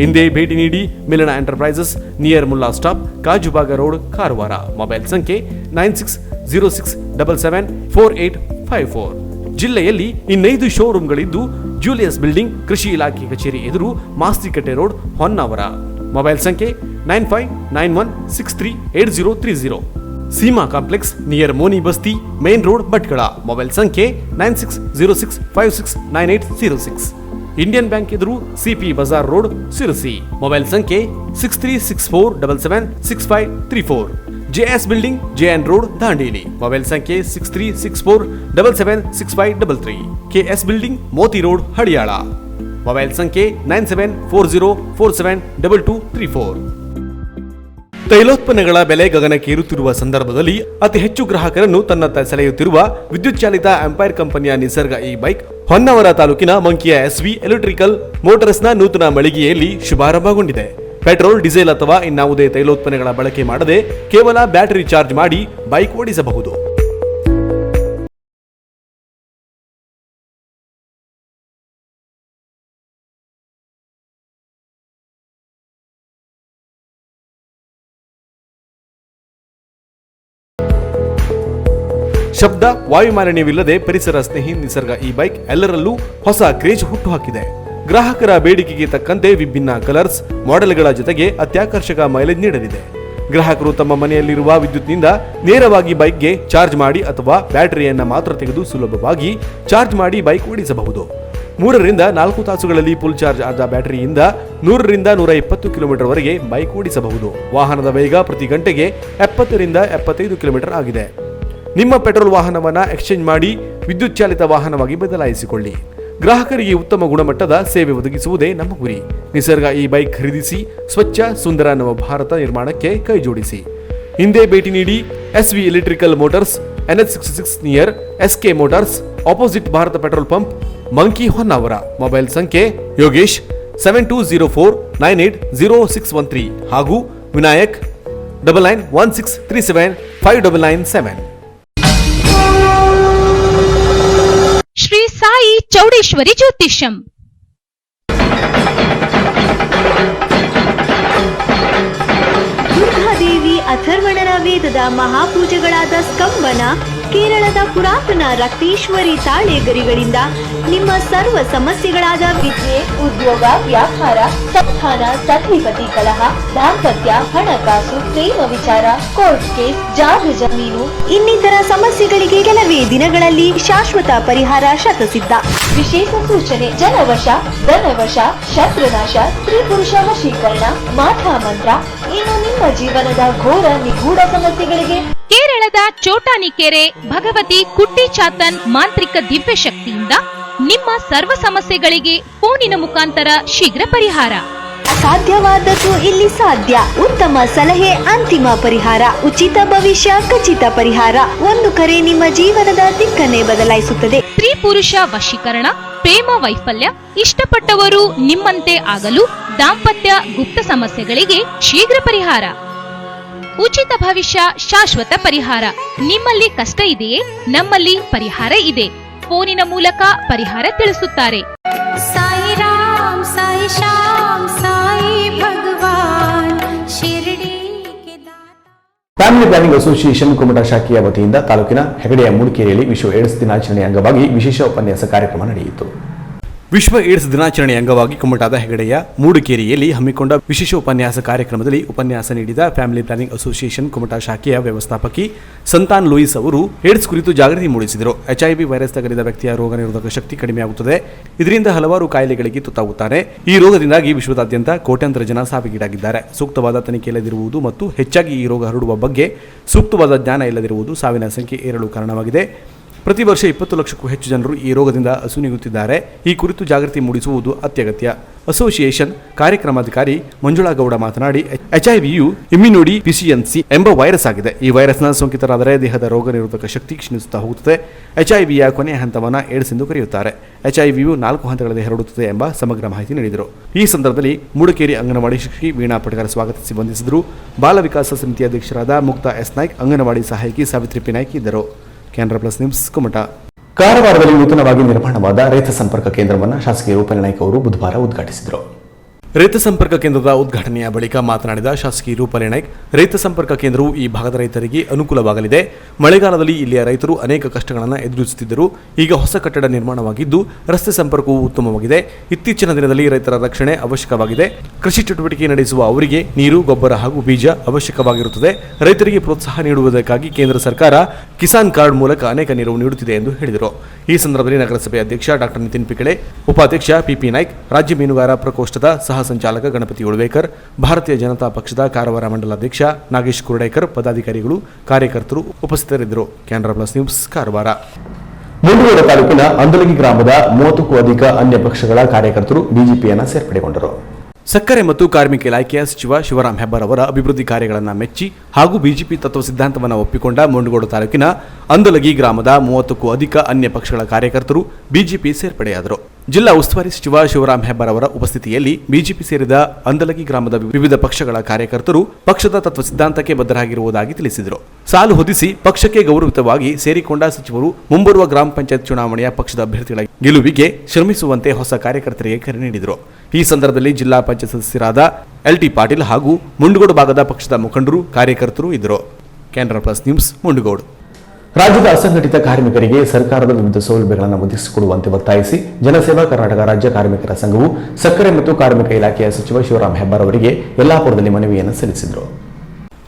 ಹಿಂದೆ ಭೇಟಿ ನೀಡಿ ಮಿಲನ enterprises, near Mulla stop, Kajubag road, Karwar. Mobile ಸಂಖ್ಯೆ 9606774854. ಜಿಲ್ಲೆಯಲ್ಲಿ 5 ಶೋರೂಮ್ಗಳಿದ್ದು ಜೂಲಿಯಸ್ ಬಿಲ್ಡಿಂಗ್, ಕೃಷಿ ಇಲಾಖೆ ಕಚೇರಿ ಎದುರು, ಮಾಸ್ತಿಕಟ್ಟೆ ರೋಡ್, ಹೊನ್ನಾವರ. ಮೊಬೈಲ್ ಸಂಖ್ಯೆ 9591638030. ಸೀಮಾ ಕಾಂಪ್ಲೆಕ್ಸ್, ನಿಯರ್ ಮೋನಿ ಬಸ್ತಿ, ಮೇನ್ ರೋಡ್, ಭಟ್ಕಳ. ಮೊಬೈಲ್ ಸಂಖ್ಯೆ 9606569806. ಇಂಡಿಯನ್ ಬ್ಯಾಂಕ್ ಎದುರು, CP Bazaar road, Sirsi. Mobile ಸಂಖ್ಯೆ 6364776534. JS building, JN road, Dandeli. Mobile ಸಂಖ್ಯೆ 6364776533. KS building, Moti road, Haliyal. Mobile ಸಂಖ್ಯೆ 9740472234. ತೈಲೋತ್ಪನ್ನಗಳ ಬೆಲೆ ಗಗನಕ್ಕೇರುತ್ತಿರುವ ಸಂದರ್ಭದಲ್ಲಿ ಅತಿ ಹೆಚ್ಚು ಗ್ರಾಹಕರನ್ನು ತನ್ನತ್ತ ಸೆಳೆಯುತ್ತಿರುವ ವಿದ್ಯುತ್ ಚಾಲಿತ ಎಂಪೈರ್ ಕಂಪನಿಯ ನಿಸರ್ಗ ಈ ಬೈಕ್ ಹೊನ್ನಾವರ ತಾಲೂಕಿನ ಮಂಕಿಯ SV ಎಲೆಕ್ಟ್ರಿಕಲ್ ಮೋಟಾರ್ಸ್ನ ನೂತನ ಮಳಿಗೆಯಲ್ಲಿ ಶುಭಾರಂಭಗೊಂಡಿದೆ. ಪೆಟ್ರೋಲ್, ಡೀಸೆಲ್ ಅಥವಾ ಇನ್ನಾವುದೇ ತೈಲೋತ್ಪನ್ನಗಳ ಬಳಕೆ ಮಾಡದೆ ಕೇವಲ ಬ್ಯಾಟರಿ ಚಾರ್ಜ್ ಮಾಡಿ ಬೈಕ್ ಓಡಿಸಬಹುದು. ಶಬ್ದ, ವಾಯುಮಾಲಿನ್ಯವಿಲ್ಲದೆ ಪರಿಸರ ಸ್ನೇಹಿ ನಿಸರ್ಗ ಈ ಬೈಕ್ ಎಲ್ಲರಲ್ಲೂ ಹೊಸ ಕ್ರೇಜ್ ಹುಟ್ಟುಹಾಕಿದೆ. ಗ್ರಾಹಕರ ಬೇಡಿಕೆಗೆ ತಕ್ಕಂತೆ ವಿಭಿನ್ನ ಕಲರ್ಸ್, ಮಾಡೆಲ್ಗಳ ಜೊತೆಗೆ ಅತ್ಯಾಕರ್ಷಕ ಮೈಲೇಜ್ ನೀಡಲಿದೆ. ಗ್ರಾಹಕರು ತಮ್ಮ ಮನೆಯಲ್ಲಿರುವ ವಿದ್ಯುತ್ನಿಂದ ನೇರವಾಗಿ ಬೈಕ್ಗೆ ಚಾರ್ಜ್ ಮಾಡಿ ಅಥವಾ ಬ್ಯಾಟರಿಯನ್ನು ಮಾತ್ರ ತೆಗೆದು ಸುಲಭವಾಗಿ ಚಾರ್ಜ್ ಮಾಡಿ ಬೈಕ್ ಓಡಿಸಬಹುದು. 3 ರಿಂದ 4 ತಾಸುಗಳಲ್ಲಿ ಫುಲ್ ಚಾರ್ಜ್ ಆದ ಬ್ಯಾಟರಿಯಿಂದ 100 ರಿಂದ 120 ಕಿಲೋಮೀಟರ್ ವರೆಗೆ ಬೈಕ್ ಓಡಿಸಬಹುದು. ವಾಹನದ ವೇಗ ಪ್ರತಿ ಗಂಟೆಗೆ 70 ರಿಂದ 75 ಕಿಲೋಮೀಟರ್ ಆಗಿದೆ. ನಿಮ್ಮ ಪೆಟ್ರೋಲ್ ವಾಹನವನ್ನು ಎಕ್ಸ್ಚೇಂಜ್ ಮಾಡಿ ವಿದ್ಯುತ್ ಚಾಲಿತ ವಾಹನವಾಗಿ ಬದಲಾಯಿಸಿಕೊಳ್ಳಿ. ಗ್ರಾಹಕರಿಗೆ ಉತ್ತಮ ಗುಣಮಟ್ಟದ ಸೇವೆ ಒದಗಿಸುವುದೇ ನಮ್ಮ ಗುರಿ. ನಿಸರ್ಗ ಈ ಬೈಕ್ ಖರೀದಿಸಿ ಸ್ವಚ್ಛ ಸುಂದರ ನವ ಭಾರತ ನಿರ್ಮಾಣಕ್ಕೆ ಕೈ ಜೋಡಿಸಿ. ಹಿಂದೆ ಭೇಟಿ ನೀಡಿ SV electrical motors, NH66 near SK motors, opposite Bharat petrol pump, monkey Honnavar. Mobile ಸಂಖ್ಯೆ ಯೋಗೇಶ್ 7204980613 ಹಾಗೂ ವಿನಾಯಕ್ 9916375997. ಶ್ರೀ ಸಾಯಿ ಚೌಡೇಶ್ವರಿ ಜ್ಯೋತಿಷ್ಯಂ. ದುರ್ಗಾದೇವಿ ಅಥರ್ವಣನ ವೇದದ ಮಹಾಪೂಜೆಗಳಾದ ಸ್ಕಂಬನ, ಕೇರಳದ ಪುರಾತನ ರಕ್ತೇಶ್ವರಿ ತಾಳೆಗರಿಗಳಿಂದ ನಿಮ್ಮ ಸರ್ವ ಸಮಸ್ಯೆಗಳಾದ ವಿದ್ಯೆ, ಉದ್ಯೋಗ, ವ್ಯಾಪಾರ, ಸಂತಾನ, ಸತಿಪತಿ ಕಲಹ, ದಾಂಪತ್ಯ, ಹಣಕಾಸು, ಪ್ರೇಮ ವಿಚಾರ, ಕೋರ್ಟ್ ಕೇಸ್, ಜಾಗ ಜಮೀನು ಇನ್ನಿತರ ಸಮಸ್ಯೆಗಳಿಗೆ ಕೆಲವೇ ದಿನಗಳಲ್ಲಿ ಶಾಶ್ವತ ಪರಿಹಾರ ಶತಸಿದ್ಧ. ವಿಶೇಷ ಸೂಚನೆ: ಜನವಶ, ಧನವಶ, ಶತ್ರುನಾಶ, ಸ್ತ್ರೀ ಪುರುಷ ವಶೀಕರಣ, ಮಾಠಾ ಮಂತ್ರ, ಇನ್ನು ನಿಮ್ಮ ಜೀವನದ ಘೋರ ನಿಗೂಢ ಸಮಸ್ಯೆಗಳಿಗೆ ಕೇರಳದ ಚೋಟಾನಿಕೆರೆ ಭಗವತಿ ಕುಟ್ಟಿ ಚಾತನ್ ಮಾಂತ್ರಿಕ ದಿವ್ಯ ಶಕ್ತಿಯಿಂದ ನಿಮ್ಮ ಸರ್ವ ಸಮಸ್ಯೆಗಳಿಗೆ ಫೋನಿನ ಮುಖಾಂತರ ಶೀಘ್ರ ಪರಿಹಾರ. ಅಸಾಧ್ಯವಾದದ್ದು ಇಲ್ಲಿ ಸಾಧ್ಯ. ಉತ್ತಮ ಸಲಹೆ, ಅಂತಿಮ ಪರಿಹಾರ, ಉಚಿತ ಭವಿಷ್ಯ, ಖಚಿತ ಪರಿಹಾರ. ಒಂದು ಕರೆ ನಿಮ್ಮ ಜೀವನದ ದಿಕ್ಕನ್ನೇ ಬದಲಾಯಿಸುತ್ತದೆ. ಸ್ತ್ರೀ ಪುರುಷ ವಶೀಕರಣ, ಪ್ರೇಮ ವೈಫಲ್ಯ, ಇಷ್ಟಪಟ್ಟವರು ನಿಮ್ಮಂತೆ ಆಗಲು, ದಾಂಪತ್ಯ ಗುಪ್ತ ಸಮಸ್ಯೆಗಳಿಗೆ ಶೀಘ್ರ ಪರಿಹಾರ. ಉಚಿತ ಭವಿಷ್ಯ, ಶಾಶ್ವತ ಪರಿಹಾರ. ನಿಮ್ಮಲ್ಲಿ ಕಷ್ಟ ಇದೆಯೇ? ನಮ್ಮಲ್ಲಿ ಪರಿಹಾರ ಇದೆ. ಫೋನಿನ ಮೂಲಕ ಪರಿಹಾರ ತಿಳಿಸುತ್ತಾರೆ. Sai Ram, Sai Shyam, Sai Bhagwan, Shirdi family planning association Kumta ಶಾಖೆಯ ವತಿಯಿಂದ ತಾಲೂಕಿನ ಹೆಗಡೆಯ ಮೂಡಿಕೆರೆಯಲ್ಲಿ ವಿಶ್ವ ಏಡ್ಸ್ ದಿನಾಚರಣೆ ಅಂಗವಾಗಿ ವಿಶೇಷ ಉಪನ್ಯಾಸ ಕಾರ್ಯಕ್ರಮ ನಡೆಯಿತು. ವಿಶ್ವ ಏಡ್ಸ್ ದಿನಾಚರಣೆ ಅಂಗವಾಗಿ ಕುಮಟಾದ ಹೆಗಡೆಯ ಮೂಡಿಕೇರಿಯಲ್ಲಿ ಹಮ್ಮಿಕೊಂಡ ವಿಶೇಷ ಉಪನ್ಯಾಸ ಕಾರ್ಯಕ್ರಮದಲ್ಲಿ ಉಪನ್ಯಾಸ ನೀಡಿದ ಫ್ಯಾಮಿಲಿ ಪ್ಲಾನಿಂಗ್ ಅಸೋಸಿಯೇಷನ್ ಕುಮಟಾ ಶಾಖೆಯ ವ್ಯವಸ್ಥಾಪಕಿ ಸಂತಾನ್ ಲೂಯಿಸ್ ಅವರು ಏಡ್ಸ್ ಕುರಿತು ಜಾಗೃತಿ ಮೂಡಿಸಿದರು. HIV ವೈರಸ್ ತಗುಲಿದ ವ್ಯಕ್ತಿಯ ರೋಗ ನಿರೋಧಕ ಶಕ್ತಿ ಕಡಿಮೆಯಾಗುತ್ತದೆ. ಇದರಿಂದ ಹಲವಾರು ಕಾಯಿಲೆಗಳಿಗೆ ತುತ್ತಾಗುತ್ತಾರೆ. ಈ ರೋಗದಿಂದಾಗಿ ವಿಶ್ವದಾದ್ಯಂತ ಕೋಟ್ಯಾಂತರ ಜನ ಸಾವಿಗೀಡಾಗಿದ್ದಾರೆ. ಸೂಕ್ತವಾದ ತನಿಖೆ ಇಲ್ಲದಿರುವುದು ಮತ್ತು ಹೆಚ್ಚಾಗಿ ಈ ರೋಗ ಹರಡುವ ಬಗ್ಗೆ ಸೂಕ್ತವಾದ ಜ್ಞಾನ ಇಲ್ಲದಿರುವುದು ಸಾವಿನ ಸಂಖ್ಯೆ ಏರಲು ಕಾರಣವಾಗಿದೆ. ಪ್ರತಿ ವರ್ಷ 20 ಲಕ್ಷಕ್ಕೂ ಹೆಚ್ಚು ಜನರು ಈ ರೋಗದಿಂದ ಅಸುನೀಗುತ್ತಿದ್ದಾರೆ. ಈ ಕುರಿತು ಜಾಗೃತಿ ಮೂಡಿಸುವುದು ಅತ್ಯಗತ್ಯ. ಅಸೋಸಿಯೇಷನ್ ಕಾರ್ಯಕ್ರಮಾಧಿಕಾರಿ ಮಂಜುಳಾ ಗೌಡ ಮಾತನಾಡಿ, HIV-ಯು ಇಮ್ಯುನೋಡಿ ಡಿಫಿಷಿಯನ್ಸಿ ಎಂಬ ವೈರಸ್ ಆಗಿದೆ. ಈ ವೈರಸ್ನ ಸೋಂಕಿತರಾದರೆ ದೇಹದ ರೋಗ ನಿರೋಧಕ ಶಕ್ತಿ ಕ್ಷೀಣಿಸುತ್ತಾ ಹೋಗುತ್ತದೆ. HIV-ಯ ಕೊನೆಯ ಹಂತವನ್ನು ಏಡ್ಸ್ ಎಂದು ಕರೆಯುತ್ತಾರೆ. HIV-ಯು 4 ಹಂತಗಳಲ್ಲಿ ಹರಡುತ್ತದೆ ಎಂಬ ಸಮಗ್ರ ಮಾಹಿತಿ ನೀಡಿದರು. ಈ ಸಂದರ್ಭದಲ್ಲಿ ಮೂಡಿಕೇರಿ ಅಂಗನವಾಡಿ ಶಿಕ್ಷಕಿ ವೀಣಾ ಪಟಕರ್ ಸ್ವಾಗತಿಸಿ ವಂದಿಸಿದರು. ಬಾಲ ವಿಕಾಸ ಸಮಿತಿ ಅಧ್ಯಕ್ಷರಾದ ಮುಕ್ತಾ ಎಸ್ ನಾಯ್ಕ್, ಅಂಗನವಾಡಿ ಸಹಾಯಕಿ ಸಾವಿತ್ರಿ ಪಿ ನಾಯ್ಕ್ ಇದ್ದರು. Canara plus news Kumta. ಕಾರವಾರದಲ್ಲಿ ನೂತನವಾಗಿ ನಿರ್ಮಾಣವಾದ ರೈತ ಸಂಪರ್ಕ ಕೇಂದ್ರವನ್ನು ಶಾಸಕಿ ರೂಪಾ ನಾಯ್ಕ ಅವರು ಬುಧವಾರ ಉದ್ಘಾಟಿಸಿದರು. ರೈತ ಸಂಪರ್ಕ ಕೇಂದ್ರದ ಉದ್ಘಾಟನೆಯ ಬಳಿಕ ಮಾತನಾಡಿದ ಶಾಸಕಿ ರೂಪಾ ನಾಯ್ಕ, ರೈತ ಸಂಪರ್ಕ ಕೇಂದ್ರವು ಈ ಭಾಗದ ರೈತರಿಗೆ ಅನುಕೂಲವಾಗಲಿದೆ. ಮಳೆಗಾಲದಲ್ಲಿ ಇಲ್ಲಿಯ ರೈತರು ಅನೇಕ ಕಷ್ಟಗಳನ್ನು ಎದುರಿಸುತ್ತಿದ್ದರು. ಈಗ ಹೊಸ ಕಟ್ಟಡ ನಿರ್ಮಾಣವಾಗಿದ್ದು ರಸ್ತೆ ಸಂಪರ್ಕವು ಉತ್ತಮವಾಗಿದೆ. ಇತ್ತೀಚಿನ ದಿನದಲ್ಲಿ ರೈತರ ರಕ್ಷಣೆ ಅವಶ್ಯಕವಾಗಿದೆ. ಕೃಷಿ ಚಟುವಟಿಕೆ ನಡೆಸುವ ಅವರಿಗೆ ನೀರು, ಗೊಬ್ಬರ ಹಾಗೂ ಬೀಜ ಅವಶ್ಯಕವಾಗಿರುತ್ತದೆ. ರೈತರಿಗೆ ಪ್ರೋತ್ಸಾಹ ನೀಡುವುದಕ್ಕಾಗಿ ಕೇಂದ್ರ ಸರ್ಕಾರ ಕಿಸಾನ್ ಕಾರ್ಡ್ ಮೂಲಕ ಅನೇಕ ನೆರವು ನೀಡುತ್ತಿದೆ ಎಂದು ಹೇಳಿದರು. ಈ ಸಂದರ್ಭದಲ್ಲಿ ನಗರಸಭೆ ಅಧ್ಯಕ್ಷ ಡಾಕ್ಟರ್ ನಿತಿನ್ ಪಿಕಳೆ, ಉಪಾಧ್ಯಕ್ಷ ಪಿಪಿ ನಾಯ್ಕ್, ರಾಜ್ಯ ಮೀನುಗಾರ ಪ್ರಕೋಷ್ಠದ ಸಹ ಸಂಚಾಲಕ ಗಣಪತಿ ಉಳ್ವೇಕರ್, ಭಾರತೀಯ ಜನತಾ ಪಕ್ಷದ ಕಾರವಾರ ಮಂಡಲಾಧ್ಯಕ್ಷ ನಾಗೇಶ್ ಕುರ್ಡೇಕರ್, ಪದಾಧಿಕಾರಿಗಳು, ಕಾರ್ಯಕರ್ತರು ಉಪಸ್ಥಿತರಿದ್ದರು. Canara plus news Karwar. ಮುಂಡಗೋಡ ತಾಲೂಕಿನ ಅಂದಲಗಿ ಗ್ರಾಮದ 30ಕ್ಕೂ ಅಧಿಕ ಅನ್ಯ ಪಕ್ಷಗಳ ಕಾರ್ಯಕರ್ತರು ಬಿಜೆಪಿಯನ್ನು ಸೇರ್ಪಡೆಗೊಂಡರು. ಸಕ್ಕರೆ ಮತ್ತು ಕಾರ್ಮಿಕ ಇಲಾಖೆಯ ಸಚಿವ ಶಿವರಾಮ್ ಹೆಬ್ಬಾರ್ ಅವರ ಅಭಿವೃದ್ಧಿ ಕಾರ್ಯಗಳನ್ನು ಮೆಚ್ಚಿ ಹಾಗೂ ಬಿಜೆಪಿ ತತ್ವ ಸಿದ್ಧಾಂತವನ್ನು ಒಪ್ಪಿಕೊಂಡ ಮುಂಡಗೋಡ ತಾಲೂಕಿನ ಅಂದಲಗಿ ಗ್ರಾಮದ 30ಕ್ಕೂ ಅಧಿಕ ಅನ್ಯ ಪಕ್ಷಗಳ ಕಾರ್ಯಕರ್ತರು ಬಿಜೆಪಿ ಸೇರ್ಪಡೆಯಾದರು. ಜಿಲ್ಲಾ ಉಸ್ತುವಾರಿ ಸಚಿವ ಶಿವರಾಮ್ ಹೆಬ್ಬಾರ್ ಅವರ ಉಪಸ್ಥಿತಿಯಲ್ಲಿ ಬಿಜೆಪಿ ಸೇರಿದ ಅಂದಲಗಿ ಗ್ರಾಮದ ವಿವಿಧ ಪಕ್ಷಗಳ ಕಾರ್ಯಕರ್ತರು ಪಕ್ಷದ ತತ್ವ ಸಿದ್ಧಾಂತಕ್ಕೆ ಬದ್ಧರಾಗಿರುವುದಾಗಿ ತಿಳಿಸಿದರು. ಸಾಲು ಹೊದಿಸಿ ಪಕ್ಷಕ್ಕೆ ಗೌರವಿತವಾಗಿ ಸೇರಿಕೊಂಡ ಸಚಿವರು ಮುಂಬರುವ ಗ್ರಾಮ ಪಂಚಾಯತ್ ಚುನಾವಣೆಯ ಪಕ್ಷದ ಅಭ್ಯರ್ಥಿಗಳ ಗೆಲುವಿಗೆ ಶ್ರಮಿಸುವಂತೆ ಹೊಸ ಕಾರ್ಯಕರ್ತರಿಗೆ ಕರೆ ನೀಡಿದರು. ಈ ಸಂದರ್ಭದಲ್ಲಿ ಜಿಲ್ಲಾ ಪಂಚಾಯತ್ ಸದಸ್ಯರಾದ LT ಪಾಟೀಲ್ ಹಾಗೂ ಮುಂಡಗೋಡು ಭಾಗದ ಪಕ್ಷದ ಮುಖಂಡರು, ಕಾರ್ಯಕರ್ತರು ಇದ್ದರು. Canara plus news Mundgod. ರಾಜ್ಯದ ಅಸಂಘಟಿತ ಕಾರ್ಮಿಕರಿಗೆ ಸರ್ಕಾರದ ವಿವಿಧ ಸೌಲಭ್ಯಗಳನ್ನು ಒದಗಿಸಿಕೊಡುವಂತೆ ಒತ್ತಾಯಿಸಿ ಜನಸೇವಾ ಕರ್ನಾಟಕ ರಾಜ್ಯ ಕಾರ್ಮಿಕರ ಸಂಘವು ಸಕ್ಕರೆ ಮತ್ತು ಕಾರ್ಮಿಕ ಇಲಾಖೆಯ ಸಚಿವ ಶಿವರಾಮ್ ಹೆಬ್ಬಾರ್ ಅವರಿಗೆ ಯಲ್ಲಾಪುರದಲ್ಲಿ ಮನವಿಯನ್ನು ಸಲ್ಲಿಸಿದರು.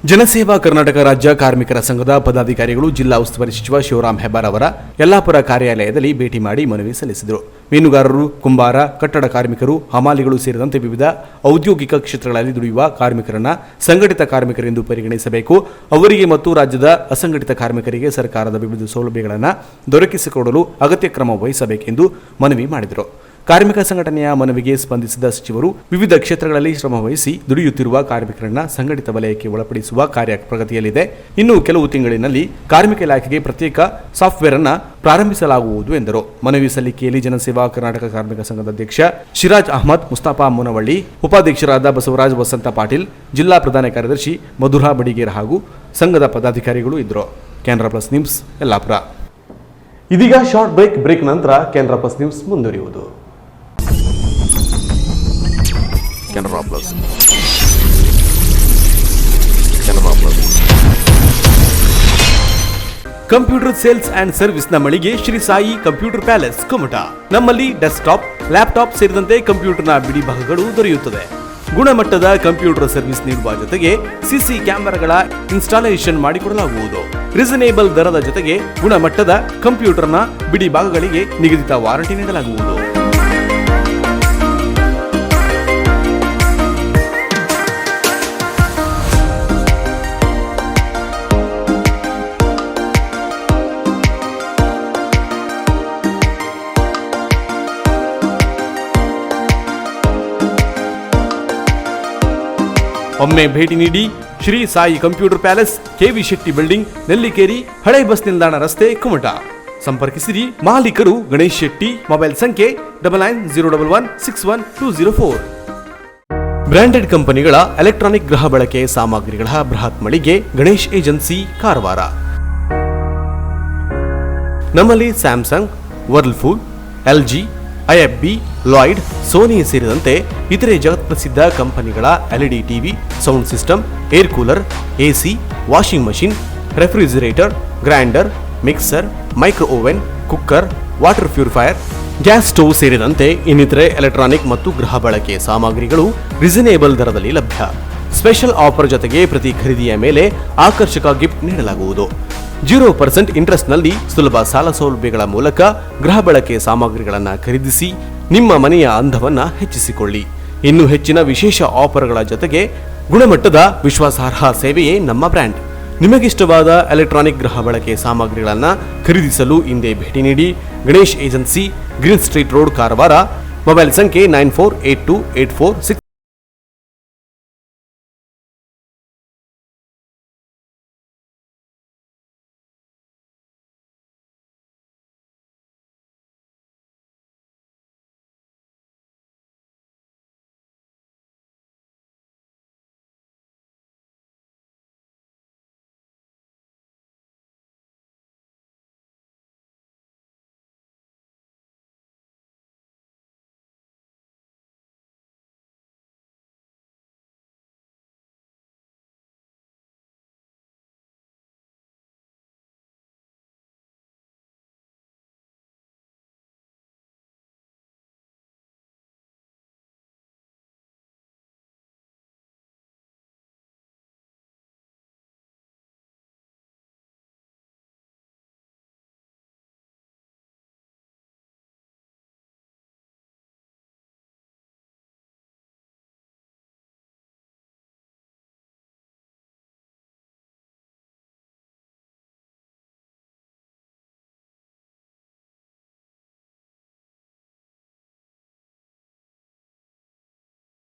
ಜನಸೇವಾ ಕರ್ನಾಟಕ ರಾಜ್ಯ ಕಾರ್ಮಿಕರ ಸಂಘದ ಪದಾಧಿಕಾರಿಗಳು ಜಿಲ್ಲಾ ಉಸ್ತುವಾರಿ ಸಚಿವ ಶಿವರಾಮ್ ಹೆಬ್ಬಾರ್ ಅವರ ಯಲ್ಲಾಪುರ ಕಾರ್ಯಾಲಯದಲ್ಲಿ ಭೇಟಿ ಮಾಡಿ ಮನವಿ ಸಲ್ಲಿಸಿದರು. ಮೀನುಗಾರರು, ಕುಂಬಾರ, ಕಟ್ಟಡ ಕಾರ್ಮಿಕರು, ಹಮಾಲಿಗಳು ಸೇರಿದಂತೆ ವಿವಿಧ ಔದ್ಯೋಗಿಕ ಕ್ಷೇತ್ರಗಳಲ್ಲಿ ದುಡಿಯುವ ಕಾರ್ಮಿಕರನ್ನ ಸಂಘಟಿತ ಕಾರ್ಮಿಕರೆಂದು ಪರಿಗಣಿಸಬೇಕು. ಅವರಿಗೆ ಮತ್ತು ರಾಜ್ಯದ ಅಸಂಘಟಿತ ಕಾರ್ಮಿಕರಿಗೆ ಸರ್ಕಾರದ ವಿವಿಧ ಸೌಲಭ್ಯಗಳನ್ನು ದೊರಕಿಸಿಕೊಡಲು ಅಗತ್ಯ ಕ್ರಮ ವಹಿಸಬೇಕೆಂದು ಮನವಿ ಮಾಡಿದರು. ಕಾರ್ಮಿಕ ಸಂಘಟನೆಯ ಮನವಿಗೆ ಸ್ಪಂದಿಸಿದ ಸಚಿವರು ವಿವಿಧ ಕ್ಷೇತ್ರಗಳಲ್ಲಿ ಶ್ರಮವಹಿಸಿ ದುಡಿಯುತ್ತಿರುವ ಕಾರ್ಮಿಕರನ್ನ ಸಂಘಟಿತ ವಲಯಕ್ಕೆ ಒಳಪಡಿಸುವ ಕಾರ್ಯ ಪ್ರಗತಿಯಲ್ಲಿದೆ. ಇನ್ನು ಕೆಲವು ತಿಂಗಳಿನಲ್ಲಿ ಕಾರ್ಮಿಕ ಇಲಾಖೆಗೆ ಪ್ರತ್ಯೇಕ ಸಾಫ್ಟ್ವೇರ್ ಅನ್ನು ಪ್ರಾರಂಭಿಸಲಾಗುವುದು ಎಂದರು. ಮನವಿ ಸಲ್ಲಿಕೆಯಲ್ಲಿ ಜನಸೇವಾ ಕರ್ನಾಟಕ ಕಾರ್ಮಿಕ ಸಂಘದ ಅಧ್ಯಕ್ಷ ಶಿರಾಜ್ ಅಹಮದ್, ಮುಸ್ತಫಾ ಮುನವಳ್ಳಿ, ಉಪಾಧ್ಯಕ್ಷರಾದ ಬಸವರಾಜ್ ವಸಂತ ಪಾಟೀಲ್, ಜಿಲ್ಲಾ ಪ್ರಧಾನ ಕಾರ್ಯದರ್ಶಿ ಮಧುರಾ ಬಡಿಗೇರ್ ಹಾಗೂ ಸಂಘದ ಪದಾಧಿಕಾರಿಗಳು ಇದ್ದರು. Canara plus news Yellapur. ಇದೀಗ ಶಾರ್ಟ್ ಬ್ರೇಕ್ ನಂತರ ಕೆನರಾ ಪ್ಲಸ್ ನ್ಯೂಸ್ ಮುಂದುವರಿಯುವುದು. Canara plus computer sales and service ನ ಮಳಿಗೆ ಶ್ರೀ ಸಾಯಿ ಕಂಪ್ಯೂಟರ್ ಪ್ಯಾಲೇಸ್ ಕುಮಟಾ. ನಮ್ಮಲ್ಲಿ ಡೆಸ್ಕ್ಟಾಪ್, ಲ್ಯಾಪ್ಟಾಪ್ ಸೇರಿದಂತೆ ಕಂಪ್ಯೂಟರ್ನ ಬಿಡಿ ಭಾಗಗಳು ದೊರೆಯುತ್ತದೆ. ಗುಣಮಟ್ಟದ ಕಂಪ್ಯೂಟರ್ ಸರ್ವಿಸ್ ನೀಡುವ ಜೊತೆಗೆ ಸಿಸಿ ಕ್ಯಾಮೆರಾಗಳ ಇನ್ಸ್ಟಾಲೇಷನ್ ಮಾಡಿಕೊಡಲಾಗುವುದು. ರೀಸನೇಬಲ್ ದರದ ಜೊತೆಗೆ ಗುಣಮಟ್ಟದ ಕಂಪ್ಯೂಟರ್ನ ಬಿಡಿ ಭಾಗಗಳಿಗೆ ನಿಗದಿತ ವಾರಂಟಿ ನೀಡಲಾಗುವುದು. ಒಮ್ಮೆ ಭೇಟಿ ನೀಡಿ. Shri Sai computer palace, KV Shetty building, Nellikeri, ಹಳೆ ಬಸ್ ನಿಲ್ದಾಣ ರಸ್ತೆ, ಕುಮಟಾ. ಸಂಪರ್ಕಿಸಿರಿ. ಮಾಲೀಕರು ಗಣೇಶ್ ಶೆಟ್ಟಿ. ಮೊಬೈಲ್ ಸಂಖ್ಯೆ 9901161204. ಬ್ರಾಂಡೆಡ್ ಕಂಪನಿಗಳ ಎಲೆಕ್ಟ್ರಾನಿಕ್ ಗೃಹ ಬಳಕೆ ಸಾಮಗ್ರಿಗಳ ಬೃಹತ್ ಮಳಿಗೆ ಗಣೇಶ್ ಏಜೆನ್ಸಿ, ಕಾರವಾರ. ನಮ್ಮಲ್ಲಿ Samsung, Whirlpool, LG, IFB, Lloyd, Sony ಸೇರಿದಂತೆ ಇತರೆ ಜಗತ್ಪ್ರಸಿದ್ಧ ಕಂಪನಿಗಳ LED TV, sound system, air cooler, AC, washing machine, refrigerator, grinder, mixer, micro oven, cooker, water purifier, gas stove ಸೇರಿದಂತೆ ಇನ್ನಿತರೆ ಎಲೆಕ್ಟ್ರಾನಿಕ್ ಮತ್ತು ಗೃಹ ಬಳಕೆ ಸಾಮಗ್ರಿಗಳು ರೀಸನೇಬಲ್ ದರದಲ್ಲಿ ಲಭ್ಯ. ಸ್ಪೆಷಲ್ ಆಫರ್ ಜೊತೆಗೆ ಪ್ರತಿ ಖರೀದಿಯ ಮೇಲೆ ಆಕರ್ಷಕ ಗಿಫ್ಟ್ ನೀಡಲಾಗುವುದು. 0% ಇಂಟ್ರೆಸ್ಟ್ನಲ್ಲಿ ಸುಲಭ ಸಾಲ ಸೌಲಭ್ಯಗಳ ಮೂಲಕ ಗೃಹ ಬಳಕೆ ಸಾಮಗ್ರಿಗಳನ್ನು ಖರೀದಿಸಿ ನಿಮ್ಮ ಮನೆಯ ಅಂದವನ್ನು ಹೆಚ್ಚಿಸಿಕೊಳ್ಳಿ. ಇನ್ನು ಹೆಚ್ಚಿನ ವಿಶೇಷ ಆಫರ್ಗಳ ಜೊತೆಗೆ ಗುಣಮಟ್ಟದ ವಿಶ್ವಾಸಾರ್ಹ ಸೇವೆಯೇ ನಮ್ಮ ಬ್ರ್ಯಾಂಡ್. ನಿಮಗಿಷ್ಟವಾದ ಎಲೆಕ್ಟ್ರಾನಿಕ್ ಗೃಹ ಬಳಕೆ ಸಾಮಗ್ರಿಗಳನ್ನು ಖರೀದಿಸಲು ಹಿಂದೆ ಭೇಟಿ ನೀಡಿ. Ganesh agency, green street road, Karwar. Mobile ಸಂಖ್ಯೆ 948284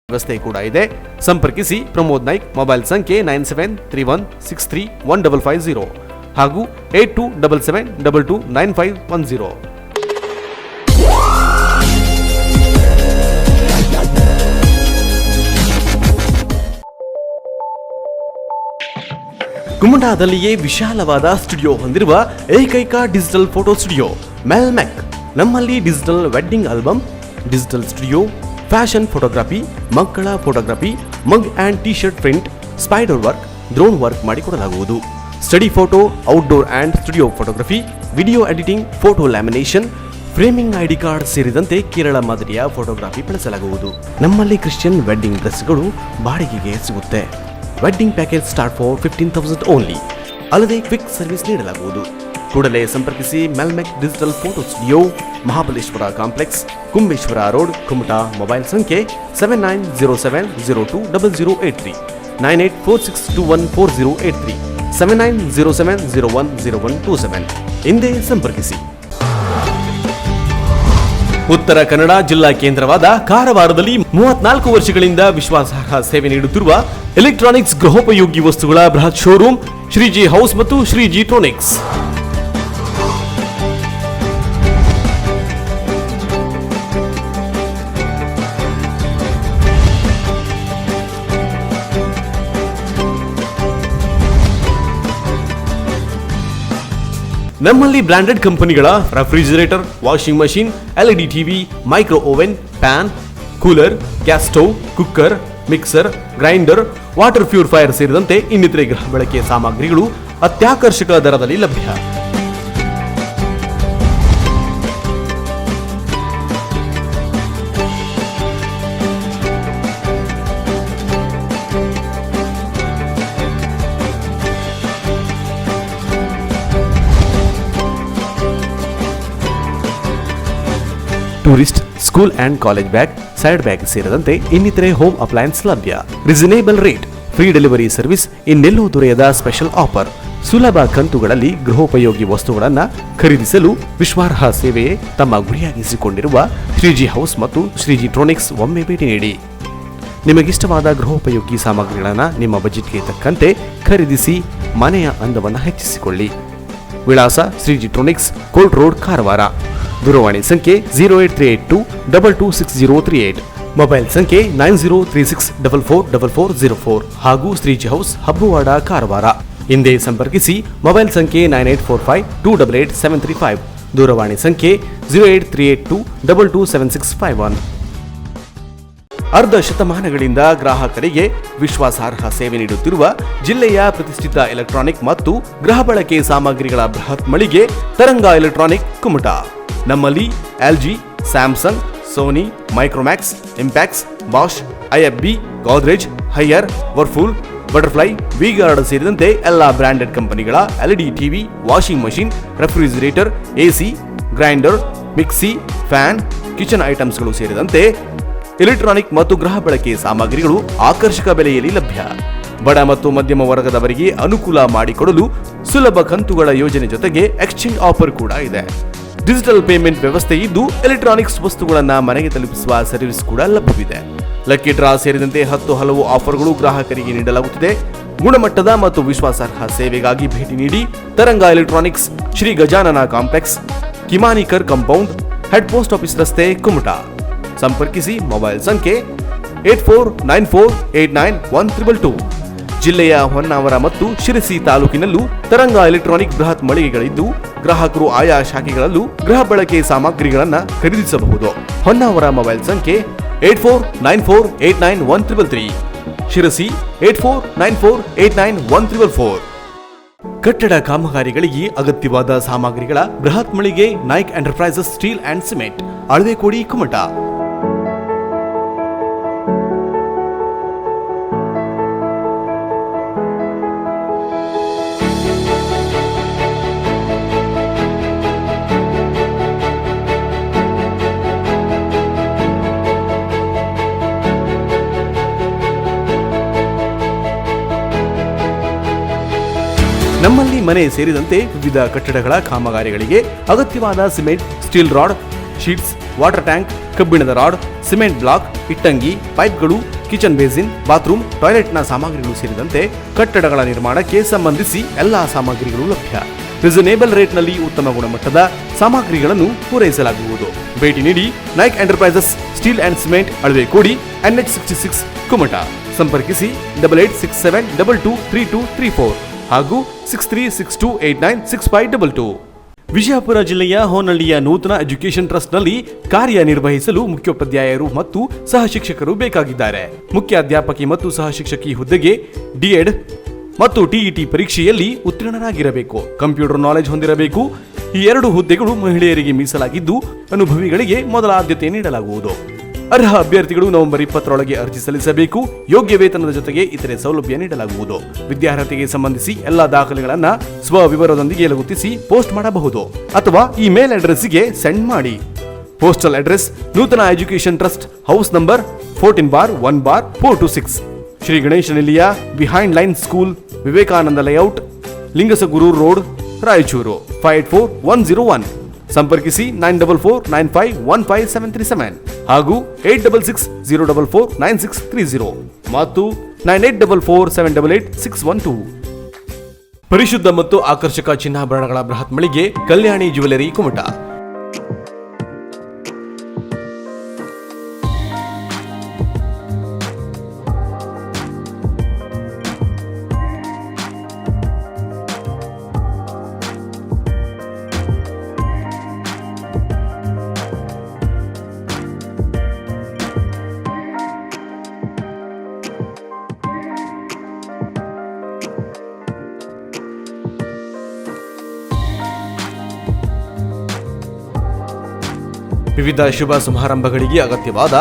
ವ್ಯವಸ್ಥೆ ಕೂಡ ಇದೆ. ಸಂಪರ್ಕಿಸಿ. ಪ್ರಮೋದ್ ನಾಯ್ಕ್. ಮೊಬೈಲ್ ಸಂಖ್ಯೆ 9731631550 ಹಾಗೂ 8277229510. ಕುಮಟಾದಲ್ಲಿಯೇ ವಿಶಾಲವಾದ ಸ್ಟುಡಿಯೋ ಹೊಂದಿರುವ ಏಕೈಕ ಡಿಜಿಟಲ್ ಫೋಟೋ ಸ್ಟುಡಿಯೋ ಮೆಲ್ಮೆಕ್. ನಮ್ಮಲ್ಲಿ digital wedding album, digital studio, fashion photography, ಮಕ್ಕಳ photography, mug and T shirt print, spider work, drone work ಮಾಡಿಕೊಡಲಾಗುವುದು. Study photo, outdoor and studio photography, video editing, photo lamination, framing, ID card ಸೇರಿದಂತೆ ಕೇರಳ ಮಾದರಿಯ photography ಬಳಸಲಾಗುವುದು. ನಮ್ಮಲ್ಲಿ Christian wedding ಡ್ರೆಸ್ಗಳು ಬಾಡಿಗೆಗೆ ಸಿಗುತ್ತೆ. Wedding package start for 15,000 only. ಅಲ್ಲದೆ quick service ನೀಡಲಾಗುವುದು. ಕೂಡಲೇ ಸಂಪರ್ಕಿಸಿ ಮೆಲ್ಮೆಕ್ digital photo studio, Mahabaleshwar complex, Kumbeshwar road, Kumta. Mobile ಸಂಖ್ಯೆ 7907020083, 9846214083, 7907010127. ಹಿಂದೆ ಸಂಪರ್ಕಿಸಿ. ಉತ್ತರ ಕನ್ನಡ ಜಿಲ್ಲಾ ಕೇಂದ್ರವಾದ ಕಾರವಾರದಲ್ಲಿ 34 ವರ್ಷಗಳಿಂದ ವಿಶ್ವಾಸಾರ್ಹ ಸೇವೆ ನೀಡುತ್ತಿರುವ ಎಲೆಕ್ಟ್ರಾನಿಕ್ಸ್ ಗೃಹೋಪಯೋಗಿ ವಸ್ತುಗಳ ಬೃಹತ್ ಶೋರೂಮ್ ಶ್ರೀಜಿ ಹೌಸ್ ಮತ್ತು ಶ್ರೀಜಿ ಟ್ರೋನಿಕ್ಸ್. ನಮ್ಮಲ್ಲಿ ಬ್ರಾಂಡೆಡ್ ಕಂಪನಿಗಳ refrigerator, washing machine, LED TV, micro oven, fan, cooler, gas stove, cooker, mixer, grinder, water purifier ಸೇರಿದಂತೆ ಇನ್ನಿತರೆ ಗೃಹ ಬಳಕೆಯ ಸಾಮಗ್ರಿಗಳು ಅತ್ಯಾಕರ್ಷಕ ದರದಲ್ಲಿ ಲಭ್ಯ. Tourist, school and college bag, side bag ಸೇರಿದಂತೆ ಇನ್ನಿತರೆ ಹೋಮ್ ಅಪ್ಲಯನ್ಸ್ ಲಭ್ಯ. Reasonable rate, free delivery service ಇನ್ನೆಲ್ಲೂ ದೊರೆಯದ ಸ್ಪೆಷಲ್ ಆಫರ್. ಸುಲಭ ಕಂತುಗಳಲ್ಲಿ ಗೃಹೋಪಯೋಗಿ ವಸ್ತುಗಳನ್ನು ಖರೀದಿಸಲು ವಿಶ್ವಾರ್ಹ ಸೇವೆಯೇ ತಮ್ಮ ಗುರಿಯಾಗಿಸಿಕೊಂಡಿರುವ ಶ್ರೀಜಿ ಹೌಸ್ ಮತ್ತು ಶ್ರೀಜಿ ಟ್ರೋನಿಕ್ಸ್ ಒಮ್ಮೆ ಭೇಟಿ ನೀಡಿ. ನಿಮಗಿಷ್ಟವಾದ ಗೃಹೋಪಯೋಗಿ ಸಾಮಗ್ರಿಗಳನ್ನು ನಿಮ್ಮ ಬಜೆಟ್ಗೆ ತಕ್ಕಂತೆ ಖರೀದಿಸಿ ಮನೆಯ ಅಂದವನ್ನು ಹೆಚ್ಚಿಸಿಕೊಳ್ಳಿ. ವಿಳಾಸ ಶ್ರೀಜಿ ಟ್ರೋನಿಕ್ಸ್, ಕೋಲ್ಟ್ ರೋಡ್, ಕಾರವಾರ. ದೂರವಾಣಿ ಸಂಖ್ಯೆ 08382226038, ಮೊಬೈಲ್ ಸಂಖ್ಯೆ 9036444404 ಹಾಗೂ ಶ್ರೀಜಿ ಹೌಸ್, ಹಬ್ಬವಾಡ, ಕಾರವಾರ. ಹಿಂದೆ ಸಂಪರ್ಕಿಸಿ. ಮೊಬೈಲ್ ಸಂಖ್ಯೆ 9845288735, ದೂರವಾಣಿ ಸಂಖ್ಯೆ 08382227651. ಅರ್ಧ ಶತಮಾನಗಳಿಂದ ಗ್ರಾಹಕರಿಗೆ ವಿಶ್ವಾಸಾರ್ಹ ಸೇವೆ ನೀಡುತ್ತಿರುವ ಜಿಲ್ಲೆಯ ಪ್ರತಿಷ್ಠಿತ ಎಲೆಕ್ಟ್ರಾನಿಕ್ ಮತ್ತು ಗೃಹ ಬಳಕೆ ಸಾಮಗ್ರಿಗಳ ಬೃಹತ್ ಮಳಿಗೆ ತರಂಗ ಎಲೆಕ್ಟ್ರಾನಿಕ್, ಕುಮಟಾ. ನಮ್ಮಲ್ಲಿ LG, Samsung, Sony, Micromax, Impex, Bosch, IFB, Godrej, Haier, Whirlpool, Butterfly, V Guard ಸೇರಿದಂತೆ ಎಲ್ಲ ಬ್ರಾಂಡೆಡ್ ಕಂಪನಿಗಳ LED TV, washing machine, refrigerator, AC, grinder, mixie, fan, kitchen ಐಟಮ್ಸ್ಗಳು ಸೇರಿದಂತೆ ಎಲೆಕ್ಟ್ರಾನಿಕ್ ಮತ್ತು ಗೃಹ ಬಳಕೆ ಸಾಮಗ್ರಿಗಳು ಆಕರ್ಷಕ ಬೆಲೆಯಲ್ಲಿ ಲಭ್ಯ. ಬಡ ಮತ್ತು ಮಧ್ಯಮ ವರ್ಗದವರಿಗೆ ಅನುಕೂಲ ಮಾಡಿಕೊಡಲು ಸುಲಭ ಕಂತುಗಳ ಯೋಜನೆ ಜೊತೆಗೆ ಎಕ್ಸ್ಚೇಂಜ್ ಆಫರ್ ಕೂಡ ಇದೆ. ಡಿಜಿಟಲ್ ಪೇಮೆಂಟ್ ವ್ಯವಸ್ಥೆ ಇದ್ದು ಎಲೆಕ್ಟ್ರಾನಿಕ್ಸ್ ವಸ್ತುಗಳನ್ನು ಮನೆಗೆ ತಲುಪಿಸುವ ಸರ್ವಿಸ್ ಕೂಡ ಲಭ್ಯವಿದೆ. ಲಕ್ಕಿ ಡ್ರಾ ಸೇರಿದಂತೆ 10 ಹಲವು ಆಫರ್ಗಳು ಗ್ರಾಹಕರಿಗೆ ನೀಡಲಾಗುತ್ತಿದೆ. ಗುಣಮಟ್ಟದ ಮತ್ತು ವಿಶ್ವಾಸಾರ್ಹ ಸೇವೆಗಾಗಿ ಭೇಟಿ ನೀಡಿ. Taranga electronics, Shri Gajanana complex, Kimanikar compound, head post office ರಸ್ತೆ, ಕುಮಟಾ. ಸಂಪರ್ಕಿಸಿ. ಮೊಬೈಲ್ ಸಂಖ್ಯೆ 8494891322. ಜಿಲ್ಲೆಯ ಹೊನ್ನಾವರ ಮತ್ತು ಶಿರಸಿ ತಾಲೂಕಿನಲ್ಲೂ ತರಂಗ ಎಲೆಕ್ಟ್ರಾನಿಕ್ ಬೃಹತ್ ಮಳಿಗೆಗಳಿದ್ದು ಗ್ರಾಹಕರು ಆಯಾ ಶಾಖೆಗಳಲ್ಲೂ ಗೃಹ ಬಳಕೆ ಸಾಮಗ್ರಿಗಳನ್ನು ಖರೀದಿಸಬಹುದು. ಹೊನ್ನಾವರ ಮೊಬೈಲ್ ಸಂಖ್ಯೆ 8494891333, ಶಿರಸಿ 8494891344. ಕಟ್ಟಡ ಕಾಮಗಾರಿಗಳಿಗೆ ಅಗತ್ಯವಾದ ಸಾಮಗ್ರಿಗಳ ಬೃಹತ್ ಮಳಿಗೆ Naik enterprises steel and cement, Alavekodi, Kumta. ನಮ್ಮಲ್ಲಿ ಮನೆ ಸೇರಿದಂತೆ ವಿವಿಧ ಕಟ್ಟಡಗಳ ಕಾಮಗಾರಿಗಳಿಗೆ ಅಗತ್ಯವಾದ cement, steel rod, sheets, water tank, ಕಬ್ಬಿಣದ ರಾಡ್, ಸಿಮೆಂಟ್ ಬ್ಲಾಕ್, ಇಟ್ಟಂಗಿ, ಪೈಪ್ಗಳು, ಕಿಚನ್ ಬೇಸಿನ್, ಬಾತ್ರೂಮ್, ಟಾಯ್ಲೆಟ್ನ ಸಾಮಗ್ರಿಗಳು ಸೇರಿದಂತೆ ಕಟ್ಟಡಗಳ ನಿರ್ಮಾಣಕ್ಕೆ ಸಂಬಂಧಿಸಿ ಎಲ್ಲಾ ಸಾಮಗ್ರಿಗಳು ಲಭ್ಯ. ರೀಸನೇಬಲ್ ರೇಟ್ನಲ್ಲಿ ಉತ್ತಮ ಗುಣಮಟ್ಟದ ಸಾಮಗ್ರಿಗಳನ್ನು ಪೂರೈಸಲಾಗುವುದು. ಭೇಟಿ ನೀಡಿ. Naik enterprises steel and cement, Alavekodi, NH66, Kumta. ಸಂಪರ್ಕಿಸಿ 8867223234 ಹಾಗೂ 6362896522. ವಿಜಯಪುರ ಜಿಲ್ಲೆಯ ಹೋನಹಳ್ಳಿಯ ನೂತನ ಎಜುಕೇಷನ್ ಟ್ರಸ್ಟ್ನಲ್ಲಿ ಕಾರ್ಯನಿರ್ವಹಿಸಲು ಮುಖ್ಯೋಪಾಧ್ಯಾಯರು ಮತ್ತು ಸಹ ಶಿಕ್ಷಕರು ಬೇಕಾಗಿದ್ದಾರೆ. ಮುಖ್ಯ ಅಧ್ಯಾಪಕಿ ಮತ್ತು ಸಹ ಶಿಕ್ಷಕಿ ಹುದ್ದೆಗೆ ಡಿಎಡ್ ಮತ್ತು TET ಪರೀಕ್ಷೆಯಲ್ಲಿ ಉತ್ತೀರ್ಣರಾಗಿರಬೇಕು. ಕಂಪ್ಯೂಟರ್ ನಾಲೆಜ್ ಹೊಂದಿರಬೇಕು. ಈ 2 ಹುದ್ದೆಗಳು ಮಹಿಳೆಯರಿಗೆ ಮೀಸಲಾಗಿದ್ದು ಅನುಭವಿಗಳಿಗೆ ಮೊದಲ ಆದ್ಯತೆ ನೀಡಲಾಗುವುದು. ಅರ್ಹ ಅಭ್ಯರ್ಥಿಗಳು ನವೆಂಬರ್ 20ರೊಳಗೆ ಅರ್ಜಿ ಸಲ್ಲಿಸಬೇಕು. ಯೋಗ್ಯ ವೇತನದ ಜೊತೆಗೆ ಇತರೆ ಸೌಲಭ್ಯ ನೀಡಲಾಗುವುದು. ವಿದ್ಯಾರ್ಹತೆಗೆ ಸಂಬಂಧಿಸಿ ಎಲ್ಲಾ ದಾಖಲೆಗಳನ್ನ ಸ್ವವಿವರದೊಂದಿಗೆ ಲಗತ್ತಿಸಿ ಪೋಸ್ಟ್ ಮಾಡಬಹುದು ಅಥವಾ ಈ ಮೇಲ್ ಅಡ್ರೆಸ್ಗೆ ಸೆಂಡ್ ಮಾಡಿ. Postal address: Nutana education trust, house number 14/1/426, Shri Ganesha Nilaya, behind line school, Vivekananda layout, Lingasugur road, Raichur 584101. ಸಂಪರ್ಕಿಸಿ 9449515737 ಹಾಗೂ 8660449630 ಮತ್ತು 9844788612. ಪರಿಶುದ್ಧ ಮತ್ತು ಆಕರ್ಷಕ ಚಿನ್ನಾಭರಣಗಳ ಬೃಹತ್ ಮಳಿಗೆ ಕಲ್ಯಾಣಿ ಜ್ಯುವೆಲರಿ ಕುಮಟಾ. ವಿವಿಧ ಶುಭ ಸಮಾರಂಭಗಳಿಗೆ ಅಗತ್ಯವಾದ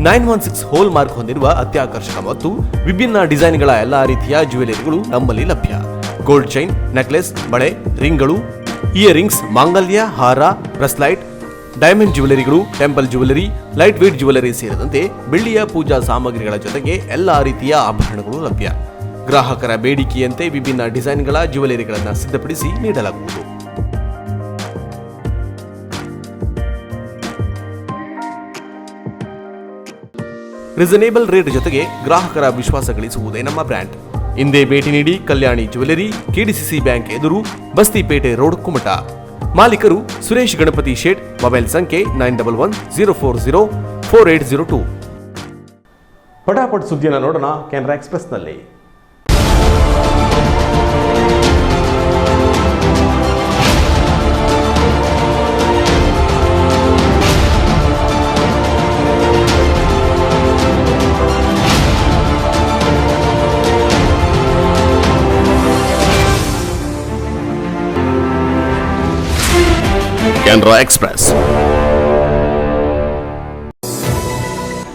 916 ಹೋಲ್ ಮಾರ್ಕ್ ಹೊಂದಿರುವ ಅತ್ಯಾಕರ್ಷಕ ಮತ್ತು ವಿಭಿನ್ನ ಡಿಸೈನ್ಗಳ ಎಲ್ಲಾ ರೀತಿಯ ಜ್ಯುವೆಲರಿಗಳು ನಮ್ಮಲ್ಲಿ ಲಭ್ಯ. ಗೋಲ್ಡ್ ಚೈನ್, ನೆಕ್ಲೆಸ್, ಬಳೆ, ರಿಂಗ್ಗಳು, ಇಯರಿಂಗ್ಸ್, ಮಾಂಗಲ್ಯ, ಹಾರ, ಬ್ರೆಸ್ಲೈಟ್, ಡೈಮಂಡ್ ಜ್ಯುವೆಲರಿಗಳು, temple jewellery, light weight jewellery ಸೇರಿದಂತೆ ಬೆಳ್ಳಿಯ ಪೂಜಾ ಸಾಮಗ್ರಿಗಳ ಜೊತೆಗೆ ಎಲ್ಲಾ ರೀತಿಯ ಆಭರಣಗಳು ಲಭ್ಯ. ಗ್ರಾಹಕರ ಬೇಡಿಕೆಯಂತೆ ವಿಭಿನ್ನ ಡಿಸೈನ್ಗಳ ಜ್ಯುವೆಲರಿಗಳನ್ನು ಸಿದ್ಧಪಡಿಸಿ ನೀಡಲಾಗುವುದು. ರೀಸನೇಬಲ್ ರೇಟ್ ಜೊತೆಗೆ ಗ್ರಾಹಕರ ವಿಶ್ವಾಸ ಗಳಿಸುವುದೇ ನಮ್ಮ ಬ್ರ್ಯಾಂಡ್. ಇಂದೇ ಭೇಟಿ ನೀಡಿ ಕಲ್ಯಾಣಿ ಜ್ಯುವೆಲರಿ, ಕೆಡಿಸಿಸಿ ಬ್ಯಾಂಕ್ ಎದುರು, ಬಸ್ತಿಪೇಟೆ ರೋಡ್, ಕುಮಟಾ. ಮಾಲೀಕರು ಸುರೇಶ್ ಗಣಪತಿ ಶೇಟ್. ಮೊಬೈಲ್ ಸಂಖ್ಯೆ 9110404802. ಪಟಾಪಟ್ ಸುದ್ದಿಯನ್ನು ನೋಡೋಣ ಕೆನರಾ ಎಕ್ಸ್‌ಪ್ರೆಸ್‌ನಲ್ಲಿ. ಕೆನರಾ ಎಕ್ಸ್‌ಪ್ರೆಸ್.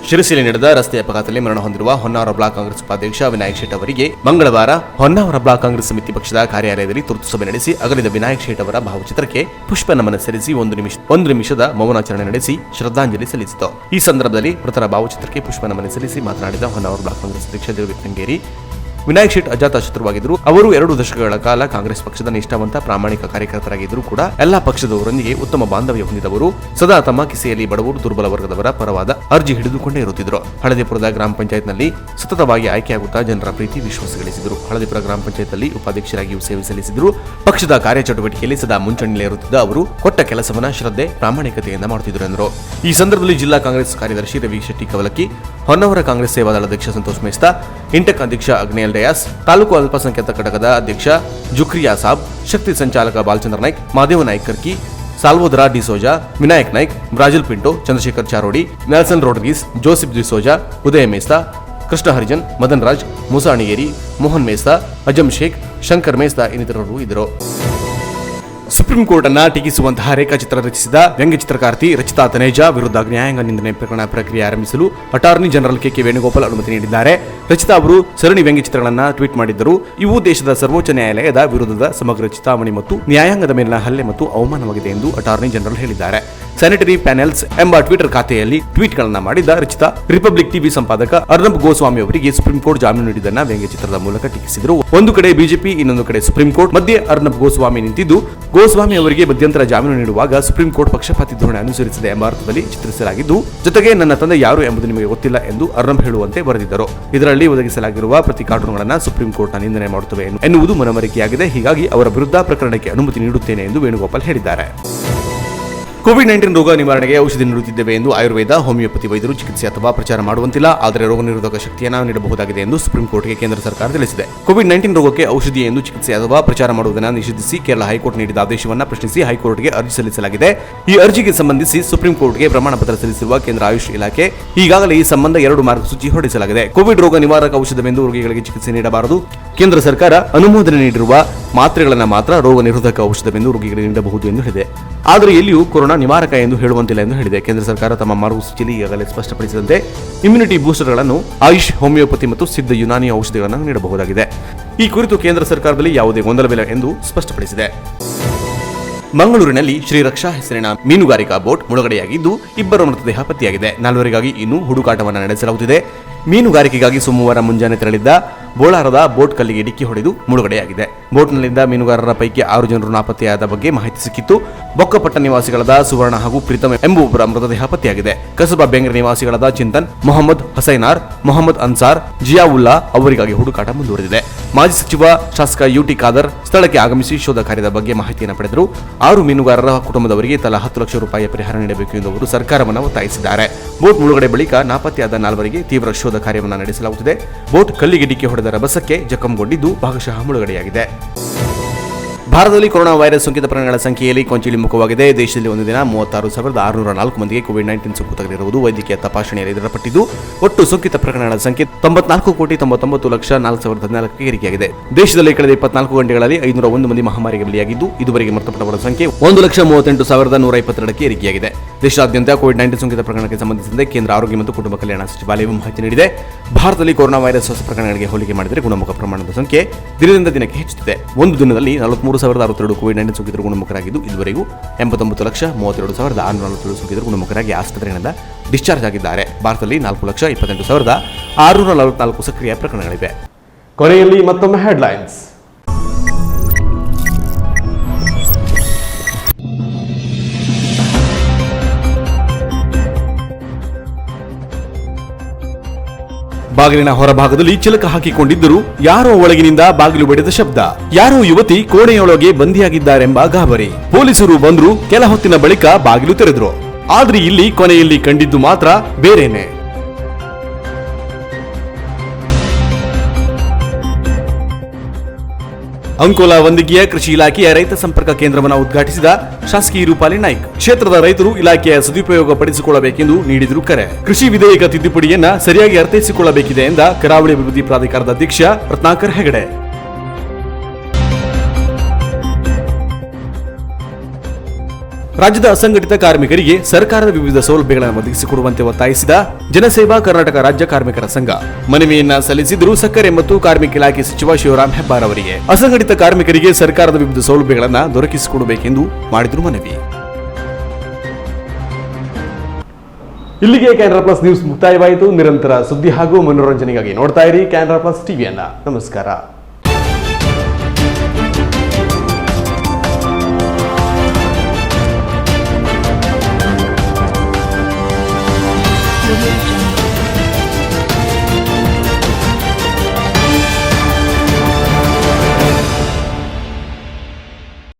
ಶಿರಸಿಯಲ್ಲಿ ನಡೆದ ರಸ್ತೆ ಅಪಘಾತದಲ್ಲಿ ಮರಣ ಹೊಂದಿರುವ ಹೊನ್ನಾವರ ಬ್ಲಾಕ್ ಕಾಂಗ್ರೆಸ್ ಉಪಾಧ್ಯಕ್ಷ ವಿನಾಯಕ್ ಶೇಟ್ ಅವರಿಗೆ ಮಂಗಳವಾರ ಹೊನ್ನಾವರ ಬ್ಲಾಕ್ ಕಾಂಗ್ರೆಸ್ ಸಮಿತಿ ಪಕ್ಷದ ಕಾರ್ಯಾಲಯದಲ್ಲಿ ತುರ್ತು ಸಭೆ ನಡೆಸಿ ಅಗಲಿದ ವಿನಾಯಕ್ ಶೇಟ್ ಅವರ ಭಾವಚಿತ್ರಕ್ಕೆ ಪುಷ್ಪ ನಮನ ಸಲ್ಲಿಸಿ ಒಂದು ನಿಮಿಷದ ಮೌನಾಚರಣೆ ನಡೆಸಿ ಶ್ರದ್ಧಾಂಜಲಿ ಸಲ್ಲಿಸಿತು. ಈ ಸಂದರ್ಭದಲ್ಲಿ ಮೃತರ ಭಾವಚಿತ್ರಕ್ಕೆ ಪುಷ್ಪ ನಮನ ಸಲ್ಲಿಸಿ ಮಾತನಾಡಿದ ಹೊನ್ನಾವರ ಬ್ಲಾಕ್ ಕಾಂಗ್ರೆಸ್ ಅಧ್ಯಕ್ಷ ದೇವರಂಗೇರಿ, ವಿನಾಯಕ್ ಶೇಟ್ ಅಜಾತ ಶತ್ರುವಾಗಿದ್ದರು. ಅವರು 2 ದಶಕಗಳ ಕಾಲ ಕಾಂಗ್ರೆಸ್ ಪಕ್ಷದ ನಿಷ್ಠಾವಂತ ಪ್ರಾಮಾಣಿಕ ಕಾರ್ಯಕರ್ತರಾಗಿದ್ದರೂ ಕೂಡ ಎಲ್ಲಾ ಪಕ್ಷದವರೊಂದಿಗೆ ಉತ್ತಮ ಬಾಂಧವ್ಯ ಹೊಂದಿದವರು. ಸದಾ ತಮ್ಮ ಕಿಸೆಯಲ್ಲಿ ಬಡವರು, ದುರ್ಬಲ ವರ್ಗದವರ ಪರವಾದ ಅರ್ಜಿ ಹಿಡಿದುಕೊಂಡೇ ಇರುತ್ತಿದ್ದರು. ಹಳದಿಪುರದ ಗ್ರಾಮ ಪಂಚಾಯತ್ನಲ್ಲಿ ಸತತವಾಗಿ ಆಯ್ಕೆಯಾಗುತ್ತಾ ಜನರ ಪ್ರೀತಿ ವಿಶ್ವಾಸ ಗಳಿಸಿದರು. ಹಳದಿಪುರ ಗ್ರಾಮ ಪಂಚಾಯತ್ನಲ್ಲಿ ಉಪಾಧ್ಯಕ್ಷರಾಗಿಯೂ ಸೇವೆ ಸಲ್ಲಿಸಿದರು. ಪಕ್ಷದ ಕಾರ್ಯಚಟುವಟಿಕೆಯಲ್ಲಿ ಸದಾ ಮುಂಚೂಣಿಯಲ್ಲಿ ಇರುತ್ತಿದ್ದ ಅವರು ಕೊಟ್ಟ ಕೆಲಸವನ್ನ ಶ್ರದ್ಧೆ, ಪ್ರಾಮಾಣಿಕತೆಯಿಂದ ಮಾಡುತ್ತಿದ್ದರು ಎಂದರು. ಈ ಸಂದರ್ಭದಲ್ಲಿ ಜಿಲ್ಲಾ ಕಾಂಗ್ರೆಸ್ ಕಾರ್ಯದರ್ಶಿ ರವಿ ಶೆಟ್ಟಿ ಕವಲಕ್ಕಿ, ಹೊನ್ನಾವರ ಕಾಂಗ್ರೆಸ್ ಸೇವಾದಳ ಅಧ್ಯಕ್ಷ ಸಂತೋಷ್ ಮೇಸ್ತಾ, ಇಂಟೆಕ್ ಅಧ್ಯಕ್ಷ ಅಗ್ನೇಲ್ ಡಯಾಸ್, ತಾಲೂಕು ಅಲ್ಪಸಂಖ್ಯಾತ ಘಟಕದ ಅಧ್ಯಕ್ಷ ಜುಕ್ರಿಯಾ ಸಾಬ್, ಶಕ್ತಿ ಸಂಚಾಲಕ ಬಾಲಚಂದ್ರ ನಾಯ್ಕ್, ಮಾದೇವ ನಾಯ್ಕ್ ಕರ್ಕಿ, ಸಾಲ್ವೋದರಾ ಡಿಸೋಜಾ, ವಿನಾಯಕ್ ನಾಯ್ಕ್, ಬ್ರಾಜಿಲ್ ಪಿಂಟೋ, ಚಂದ್ರಶೇಖರ್ ಚಾರೋಡಿ, ನೆಲ್ಸನ್ ರೋಡ್ರಿಗೀಸ್, ಜೋಸೆಫ್ ಡಿಸೋಜಾ, ಉದಯ ಮೇಸ್ತಾ, ಕೃಷ್ಣ ಹರಿಜನ್, ಮದನ್ ರಾಜ್, ಮುಸಾಣಿಗೇರಿ, ಮೋಹನ್ ಮೇಸ್ತಾ, ಅಜಂ ಶೇಖ್, ಶಂಕರ್ ಮೇಸ್ತಾ ಇನ್ನಿತರರು ಇದ್ದರು. ಸುಪ್ರೀಂ ಕೋರ್ಟ್ ಅನ್ನ ಟೀಕಿಸುವಂತಹ ರೇಖಾಚಿತ್ರ ರಚಿಸಿದ ವ್ಯಂಗ್ಯ ಚಿತ್ರಕಾರ್ತಿ ರಚಿತಾ ತನೇಜಾ ವಿರುದ್ಧ ನ್ಯಾಯಾಂಗ ನಿಂದನೆ ಪ್ರಕರಣ ಪ್ರಕ್ರಿಯೆ ಆರಂಭಿಸಲು ಅಟಾರ್ನಿ ಜನರಲ್ ಕೆ ವೇಣುಗೋಪಾಲ್ ಅನುಮತಿ ನೀಡಿದ್ದಾರೆ. ರಚಿತಾ ಅವರು ಸರಣಿ ವ್ಯಂಗ್ಯ ಚಿತ್ರಗಳನ್ನು ಟ್ವೀಟ್ ಮಾಡಿದ್ದರು. ಇವು ದೇಶದ ಸರ್ವೋಚ್ಚ ನ್ಯಾಯಾಲಯದ ವಿರುದ್ಧದ ಸಮಗ್ರ ಚಿತಾವಣೆ ಮತ್ತು ನ್ಯಾಯಾಂಗದ ಮೇಲಿನ ಹಲ್ಲೆ ಮತ್ತು ಅವಮಾನವಾಗಿದೆ ಎಂದು ಅಟಾರ್ನಿ ಜನರಲ್ ಹೇಳಿದ್ದಾರೆ. ಸ್ಯಾನಿಟರಿ ಪ್ಯಾನೆಲ್ಸ್ ಎಂಬ ಟ್ವಿಟರ್ ಖಾತೆಯಲ್ಲಿ ಟ್ವೀಟ್ಗಳನ್ನು ಮಾಡಿದ ರಚಿತಾ, ರಿಪಬ್ಲಿಕ್ ಟಿವಿ ಸಂಪಾದಕ ಅರ್ನಬ್ ಗೋಸ್ವಾಮಿ ಅವರಿಗೆ ಸುಪ್ರೀಂ ಕೋರ್ಟ್ ಜಾಮೀನು ನೀಡಿದ್ದನ್ನ ವ್ಯಂಗ್ಯ ಚಿತ್ರದ ಮೂಲಕ ಟೀಕಿಸಿದರು. ಒಂದು ಕಡೆ ಬಿಜೆಪಿ, ಇನ್ನೊಂದು ಕಡೆ ಸುಪ್ರೀಂ ಕೋರ್ಟ್ ಮಧ್ಯೆ ಅರ್ನಬ್ ಗೋಸ್ವಾಮಿ ನಿಂತಿದ್ದು, ಗೋಸ್ವಾಮಿ ಅವರಿಗೆ ಮಧ್ಯಂತರ ಜಾಮೀನು ನೀಡುವಾಗ ಸುಪ್ರೀಂ ಕೋರ್ಟ್ ಪಕ್ಷಪಾತಿ ಧೋರಣೆ ಅನುಸರಿಸಿದೆ ಎಂಬ ಅರ್ಥದಲ್ಲಿ ಚಿತ್ರಿಸಲಾಗಿದ್ದು, ಜೊತೆಗೆ ನನ್ನ ತಂದೆ ಯಾರು ಎಂಬುದು ನಿಮಗೆ ಗೊತ್ತಿಲ್ಲ ಎಂದು ಅರ್ನಬ್ ಹೇಳುವಂತೆ ಬರೆದಿದ್ದರು. ಇದರಲ್ಲಿ ಒದಗಿಸಲಾಗಿರುವ ಪ್ರತಿ ಕಾರ್ಟೂನ್ಗಳನ್ನು ಸುಪ್ರೀಂ ಕೋರ್ಟ್ನ ನಿಂದನೆ ಮಾಡುತ್ತವೆ ಎನ್ನುವುದು ಮನವರಿಕೆಯಾಗಿದೆ. ಹೀಗಾಗಿ ಅವರ ವಿರುದ್ಧ ಪ್ರಕರಣಕ್ಕೆ ಅನುಮತಿ ನೀಡುತ್ತೇನೆ ಎಂದು ವೇಣುಗೋಪಾಲ್ ಹೇಳಿದ್ದಾರೆ. ಕೋವಿಡ್-19 ರೋಗ ನಿವಾರಣೆಗೆ ಔಷಧಿ ನೀಡುತ್ತಿದ್ದೇವೆ ಎಂದು ಆಯುರ್ವೇದ, ಹೋಮಿಯೋಪತಿ ವೈದ್ಯರು ಚಿಕಿತ್ಸೆ ಅಥವಾ ಪ್ರಚಾರ ಮಾಡುವಂತಿಲ್ಲ. ಆದರೆ ರೋಗ ನಿರೋಧಕ ಶಕ್ತಿಯನ್ನು ನೀಡಬಹುದಾಗಿದೆ ಎಂದು ಸುಪ್ರೀಂ ಕೋರ್ಟ್ಗೆ ಕೇಂದ್ರ ಸರ್ಕಾರ ತಿಳಿಸಿದೆ. ಕೋವಿಡ್-19 ರೋಗಕ್ಕೆ ಔಷಧಿ ಎಂದು ಚಿಕಿತ್ಸೆ ಅಥವಾ ಪ್ರಚಾರ ಮಾಡುವುದನ್ನು ನಿಷೇಧಿಸಿ ಕೇರಳ ಹೈಕೋರ್ಟ್ ನೀಡಿದ ಆದೇಶವನ್ನು ಪ್ರಶ್ನಿಸಿ ಹೈಕೋರ್ಟ್ಗೆ ಅರ್ಜಿ ಸಲ್ಲಿಸಲಾಗಿದೆ. ಈ ಅರ್ಜಿಗೆ ಸಂಬಂಧಿಸಿ ಸುಪ್ರೀಂ ಕೋರ್ಟ್ಗೆ ಪ್ರಮಾಣ ಪತ್ರ ಸಲ್ಲಿಸಿರುವ ಕೇಂದ್ರ ಆಯುಷ್ ಇಲಾಖೆ ಈಗಾಗಲೇ ಈ ಸಂಬಂಧ 2 ಮಾರ್ಗಸೂಚಿ ಹೊರಡಿಸಲಾಗಿದೆ. ಕೋವಿಡ್ ರೋಗ ನಿವಾರಕ ಔಷಧವೆಂದು ರೋಗಿಗಳಿಗೆ ಚಿಕಿತ್ಸೆ ನೀಡಬಾರದು. ಕೇಂದ್ರ ಸರ್ಕಾರ ಅನುಮೋದನೆ ನೀಡಿರುವ ಮಾತ್ರೆಗಳನ್ನು ಮಾತ್ರ ರೋಗ ನಿರೋಧಕ ಔಷಧವೆಂದು ರೋಗಿಗಳಿಗೆ ನೀಡಬಹುದು ಎಂದು ಹೇಳಿದೆ. ಆದರೆ ಎಲ್ಲಿಯೂ ಕೊರೋನಾ ಕೊರೋನಾ ನಿವಾರಕ ಎಂದು ಹೇಳುವಂತಿಲ್ಲ ಎಂದು ಹೇಳಿದೆ. ಕೇಂದ್ರ ಸರ್ಕಾರ ತಮ್ಮ ಮಾರ್ಗಸೂಚಿಯಲ್ಲಿ ಈಗಾಗಲೇ ಸ್ಪಷ್ಟಪಡಿಸಿದಂತೆ ಇಮ್ಯುನಿಟಿ ಬೂಸ್ಟರ್ಗಳನ್ನು ಆಯುಷ್, ಹೋಮಿಯೋಪತಿ ಮತ್ತು ಸಿದ್ಧ ಯುನಾನಿ ಔಷಧಿಗಳನ್ನು ನೀಡಬಹುದಾಗಿದೆ. ಈ ಕುರಿತು ಕೇಂದ್ರ ಸರ್ಕಾರದಲ್ಲಿ ಯಾವುದೇ ಗೊಂದಲವಿಲ್ಲ ಎಂದು ಸ್ಪಷ್ಟಪಡಿಸಿದೆ. ಮಂಗಳೂರಿನಲ್ಲಿ ಶ್ರೀರಕ್ಷಾ ಹೆಸರಿನ ಮೀನುಗಾರಿಕಾ ಬೋಟ್ ಮುಳುಗಡೆಯಾಗಿದ್ದು ಇಬ್ಬರ ಮೃತದೇಹ ಪತ್ತೆಯಾಗಿದೆ. ನಾಲ್ವರಿಗಾಗಿ ಇನ್ನೂ ಹುಡುಕಾಟವನ್ನು ನಡೆಸಲಾಗುತ್ತಿದೆ. ಮೀನುಗಾರಿಕೆಗಾಗಿ ಸೋಮವಾರ ಮುಂಜಾನೆ ತೆರಳಿದ್ದ ಬೋಳಾರದ ಬೋಟ್ ಕಲ್ಲಿಗೆ ಡಿಕ್ಕಿ ಹೊಡೆದು ಮುಳುಗಡೆಯಾಗಿದೆ. ಬೋಟ್ನಲ್ಲಿದ್ದ ಮೀನುಗಾರರ ಪೈಕಿ 6 ಜನರು ನಾಪತ್ತೆಯಾದ ಬಗ್ಗೆ ಮಾಹಿತಿ ಸಿಕ್ಕಿತ್ತು. ಬೊಕ್ಕಪಟ್ಟ ನಿವಾಸಿಗಳಾದ ಸುವರ್ಣ ಹಾಗೂ ಪ್ರೀತಮ್ ಎಂಬುವರ ಮೃತದೇಹ ಪತ್ತೆಯಾಗಿದೆ. ಕಸಬಾ ಬೆಂಗ್ರೆ ನಿವಾಸಿಗಳಾದ ಚಿಂತನ್, ಮೊಹಮ್ಮದ್ ಹಸೈನಾರ್, ಮೊಹಮ್ಮದ್ ಅನ್ಸಾರ್, ಜಿಯಾವುಲ್ಲಾ ಅವರಿಗಾಗಿ ಹುಡುಕಾಟ ಮುಂದುವರೆದಿದೆ. ಮಾಜಿ ಸಚಿವ ಶಾಸಕ ಯುಟಿ ಖಾದರ್ ಸ್ಥಳಕ್ಕೆ ಆಗಮಿಸಿ ಶೋಧ ಕಾರ್ಯದ ಬಗ್ಗೆ ಮಾಹಿತಿಯನ್ನು ಪಡೆದರು. 6 ಮೀನುಗಾರರ ಕುಟುಂಬದವರಿಗೆ ತಲಾ 10 ಲಕ್ಷ ರೂಪಾಯಿ ಪರಿಹಾರ ನೀಡಬೇಕು ಎಂದು ಅವರು ಸರ್ಕಾರವನ್ನು ಒತ್ತಾಯಿಸಿದ್ದಾರೆ. ಬೋಟ್ ಮುಳುಗಡೆ ಬಳಿಕ ನಾಪತ್ತೆಯಾದ 4ವರಿಗೆ ತೀವ್ರ ಶೋಧ ಕಾರ್ಯವನ್ನು ನಡೆಸಲಾಗುತ್ತಿದೆ. ಬೋಟ್ ಕಲ್ಲಿಗೆ ಡಿಕ್ಕಿ ಹೊಡೆದ ರಭಸಕ್ಕೆ ಜಖಂಗೊಂಡಿದ್ದು ಭಾಗಶಃ ಮುಳುಗಡೆಯಾಗಿದೆ. ಭಾರತದಲ್ಲಿ ಕೊರೋನಾ ವೈರಸ್ ಸೋಂಕಿತ ಪ್ರಕರಣಗಳ ಸಂಖ್ಯೆಯಲ್ಲಿ ಕೊಂಚ ಇಳಿಮುಖವಾಗಿದೆ. ದೇಶದಲ್ಲಿ ಒಂದು ದಿನ 36,604 ಮಂದಿಗೆ ಕೋವಿಡ್-19 ಸೋಂಕು ತಗುಲಿರುವುದು ವೈದ್ಯಕೀಯ ತಪಾಸಣೆಯಲ್ಲಿ ದೃಢಪಟ್ಟಿದ್ದು ಒಟ್ಟು ಸೋಂಕಿತ ಪ್ರಕರಣಗಳ ಸಂಖ್ಯೆ 94,99,04,014 ಏರಿಕೆಯಾಗಿದೆ. ದೇಶದಲ್ಲಿ ಕಳೆದ 24 ಗಂಟೆಗಳಲ್ಲಿ 501 ಮಂದಿ ಮಹಾಮಾರಿಗೆ ಬಲಿಯಾಗಿದ್ದು ಇದುವರೆಗೆ ಮೃತಪಟ್ಟವರ ಸಂಖ್ಯೆ 1,38,922 ಏರಿಕೆಯಾಗಿದೆ. ದೇಶಾದ್ಯಂತ ಕೋವಿಡ್-19 ಸೋಂಕಿತ ಪ್ರಕರಣಕ್ಕೆ ಸಂಬಂಧಿಸಿದಂತೆ ಕೇಂದ್ರ ಆರೋಗ್ಯ ಮತ್ತು ಕುಟುಂಬ ಕಲ್ಯಾಣ ಸಚಿವಾಲಯವು ಮಾಹಿತಿ ನೀಡಿದೆ. ಭಾರತದಲ್ಲಿ ಕೊರೋನಾ ವೈರಸ್ ಹೊಸ ಪ್ರಕರಣಗಳಿಗೆ ಹೋಲಿಕೆ ಮಾಡಿದರೆ ಗುಣಮುಖ ಪ್ರಮಾಣದ ಸಂಖ್ಯೆ ದಿನದಿಂದ ದಿನಕ್ಕೆ ಹೆಚ್ಚುತ್ತಿದೆ. ಒಂದು ದಿನದಲ್ಲಿ 43,062 ಕೋವಿಡ್-19 ಸೋಂಕಿತರು ಗುಣಮುಖರಾಗಿದ್ದು ಇದುವರೆಗೂ 89,32,647 ಸೋಂಕಿತರು ಗುಣಮುಖರಾಗಿ ಆಸ್ಪತ್ರೆಗಳಿಂದ ಡಿಸ್ಚಾರ್ಜ್ ಆಗಿದ್ದಾರೆ. ಭಾರತದಲ್ಲಿ 4,28,644 ಸಕ್ರಿಯ ಪ್ರಕರಣಗಳಿವೆ. ಕೊನೆಯಲ್ಲಿ ಮತ್ತೊಮ್ಮೆ ಹೆಡ್ಲೈನ್ಸ್. ಬಾಗಿಲಿನ ಹೊರಭಾಗದಲ್ಲಿ ಚಿಲಕ ಹಾಕಿಕೊಂಡಿದ್ದರೂ ಯಾರೋ ಒಳಗಿನಿಂದ ಬಾಗಿಲು ಬಡಿದ ಶಬ್ದ. ಯಾರೋ ಯುವತಿ ಕೋಣೆಯೊಳಗೆ ಬಂದಿಯಾಗಿದ್ದಾರೆಂಬ ಗಾಬರಿ. ಪೊಲೀಸರು ಬಂದ್ರು, ಕೆಲ ಹೊತ್ತಿನ ಬಳಿಕ ಬಾಗಿಲು ತೆರೆದ್ರು. ಆದ್ರೆ ಇಲ್ಲಿ ಕೊನೆಯಲ್ಲಿ ಕಂಡಿದ್ದು ಮಾತ್ರ ಬೇರೆನೆ. ಅಂಕೋಲಾ ವಂದಿಗೆಯ ಕೃಷಿ ಇಲಾಖೆಯ ರೈತ ಸಂಪರ್ಕ ಕೇಂದ್ರವನ್ನು ಉದ್ಘಾಟಿಸಿದ ಶಾಸಕಿ ರೂಪಾಲಿ ನಾಯ್ಕ್. ಕ್ಷೇತ್ರದ ರೈತರು ಇಲಾಖೆಯ ಸದುಪಯೋಗ ಪಡಿಸಿಕೊಳ್ಳಬೇಕೆಂದು ನೀಡಿದರು ಕರೆ. ಕೃಷಿ ವಿಧೇಯಕ ತಿದ್ದುಪಡಿಯನ್ನ ಸರಿಯಾಗಿ ಅರ್ಥೈಸಿಕೊಳ್ಳಬೇಕಿದೆ ಎಂದ ಕರಾವಳಿ ಅಭಿವೃದ್ಧಿ ಪ್ರಾಧಿಕಾರದ ಅಧ್ಯಕ್ಷ ರತ್ನಾಕರ್ ಹೆಗಡೆ. ರಾಜ್ಯದ ಅಸಂಘಟಿತ ಕಾರ್ಮಿಕರಿಗೆ ಸರ್ಕಾರದ ವಿವಿಧ ಸೌಲಭ್ಯಗಳನ್ನು ಒದಗಿಸಿಕೊಡುವಂತೆ ಒತ್ತಾಯಿಸಿದ ಜನಸೇವಾ ಕರ್ನಾಟಕ ರಾಜ್ಯ ಕಾರ್ಮಿಕರ ಸಂಘ ಮನವಿಯನ್ನ ಸಲ್ಲಿಸಿದ್ರು ಸಕ್ಕರೆ ಮತ್ತು ಕಾರ್ಮಿಕ ಇಲಾಖೆ ಸಚಿವ ಶಿವರಾಮ್ ಹೆಬ್ಬಾರ್ ಅವರಿಗೆ. ಅಸಂಘಟಿತ ಕಾರ್ಮಿಕರಿಗೆ ಸರ್ಕಾರದ ವಿವಿಧ ಸೌಲಭ್ಯಗಳನ್ನು ದೊರಕಿಸಿಕೊಡಬೇಕೆಂದು ಮಾಡಿದ್ರು ಮನವಿ. ಇಲ್ಲಿಗೆ ಕ್ಯಾನರಾ ಪ್ಲಸ್ ನ್ಯೂಸ್ ಮುಕ್ತಾಯವಾಯಿತು. ನಿರಂತರ ಸುದ್ದಿ ಹಾಗೂ ಮನೋರಂಜನೆಗಾಗಿ ನೋಡ್ತಾ ಇರಿ ಕ್ಯಾನರಾ ಪ್ಲಸ್ ಟಿವಿಯನ್ನ. ನಮಸ್ಕಾರ.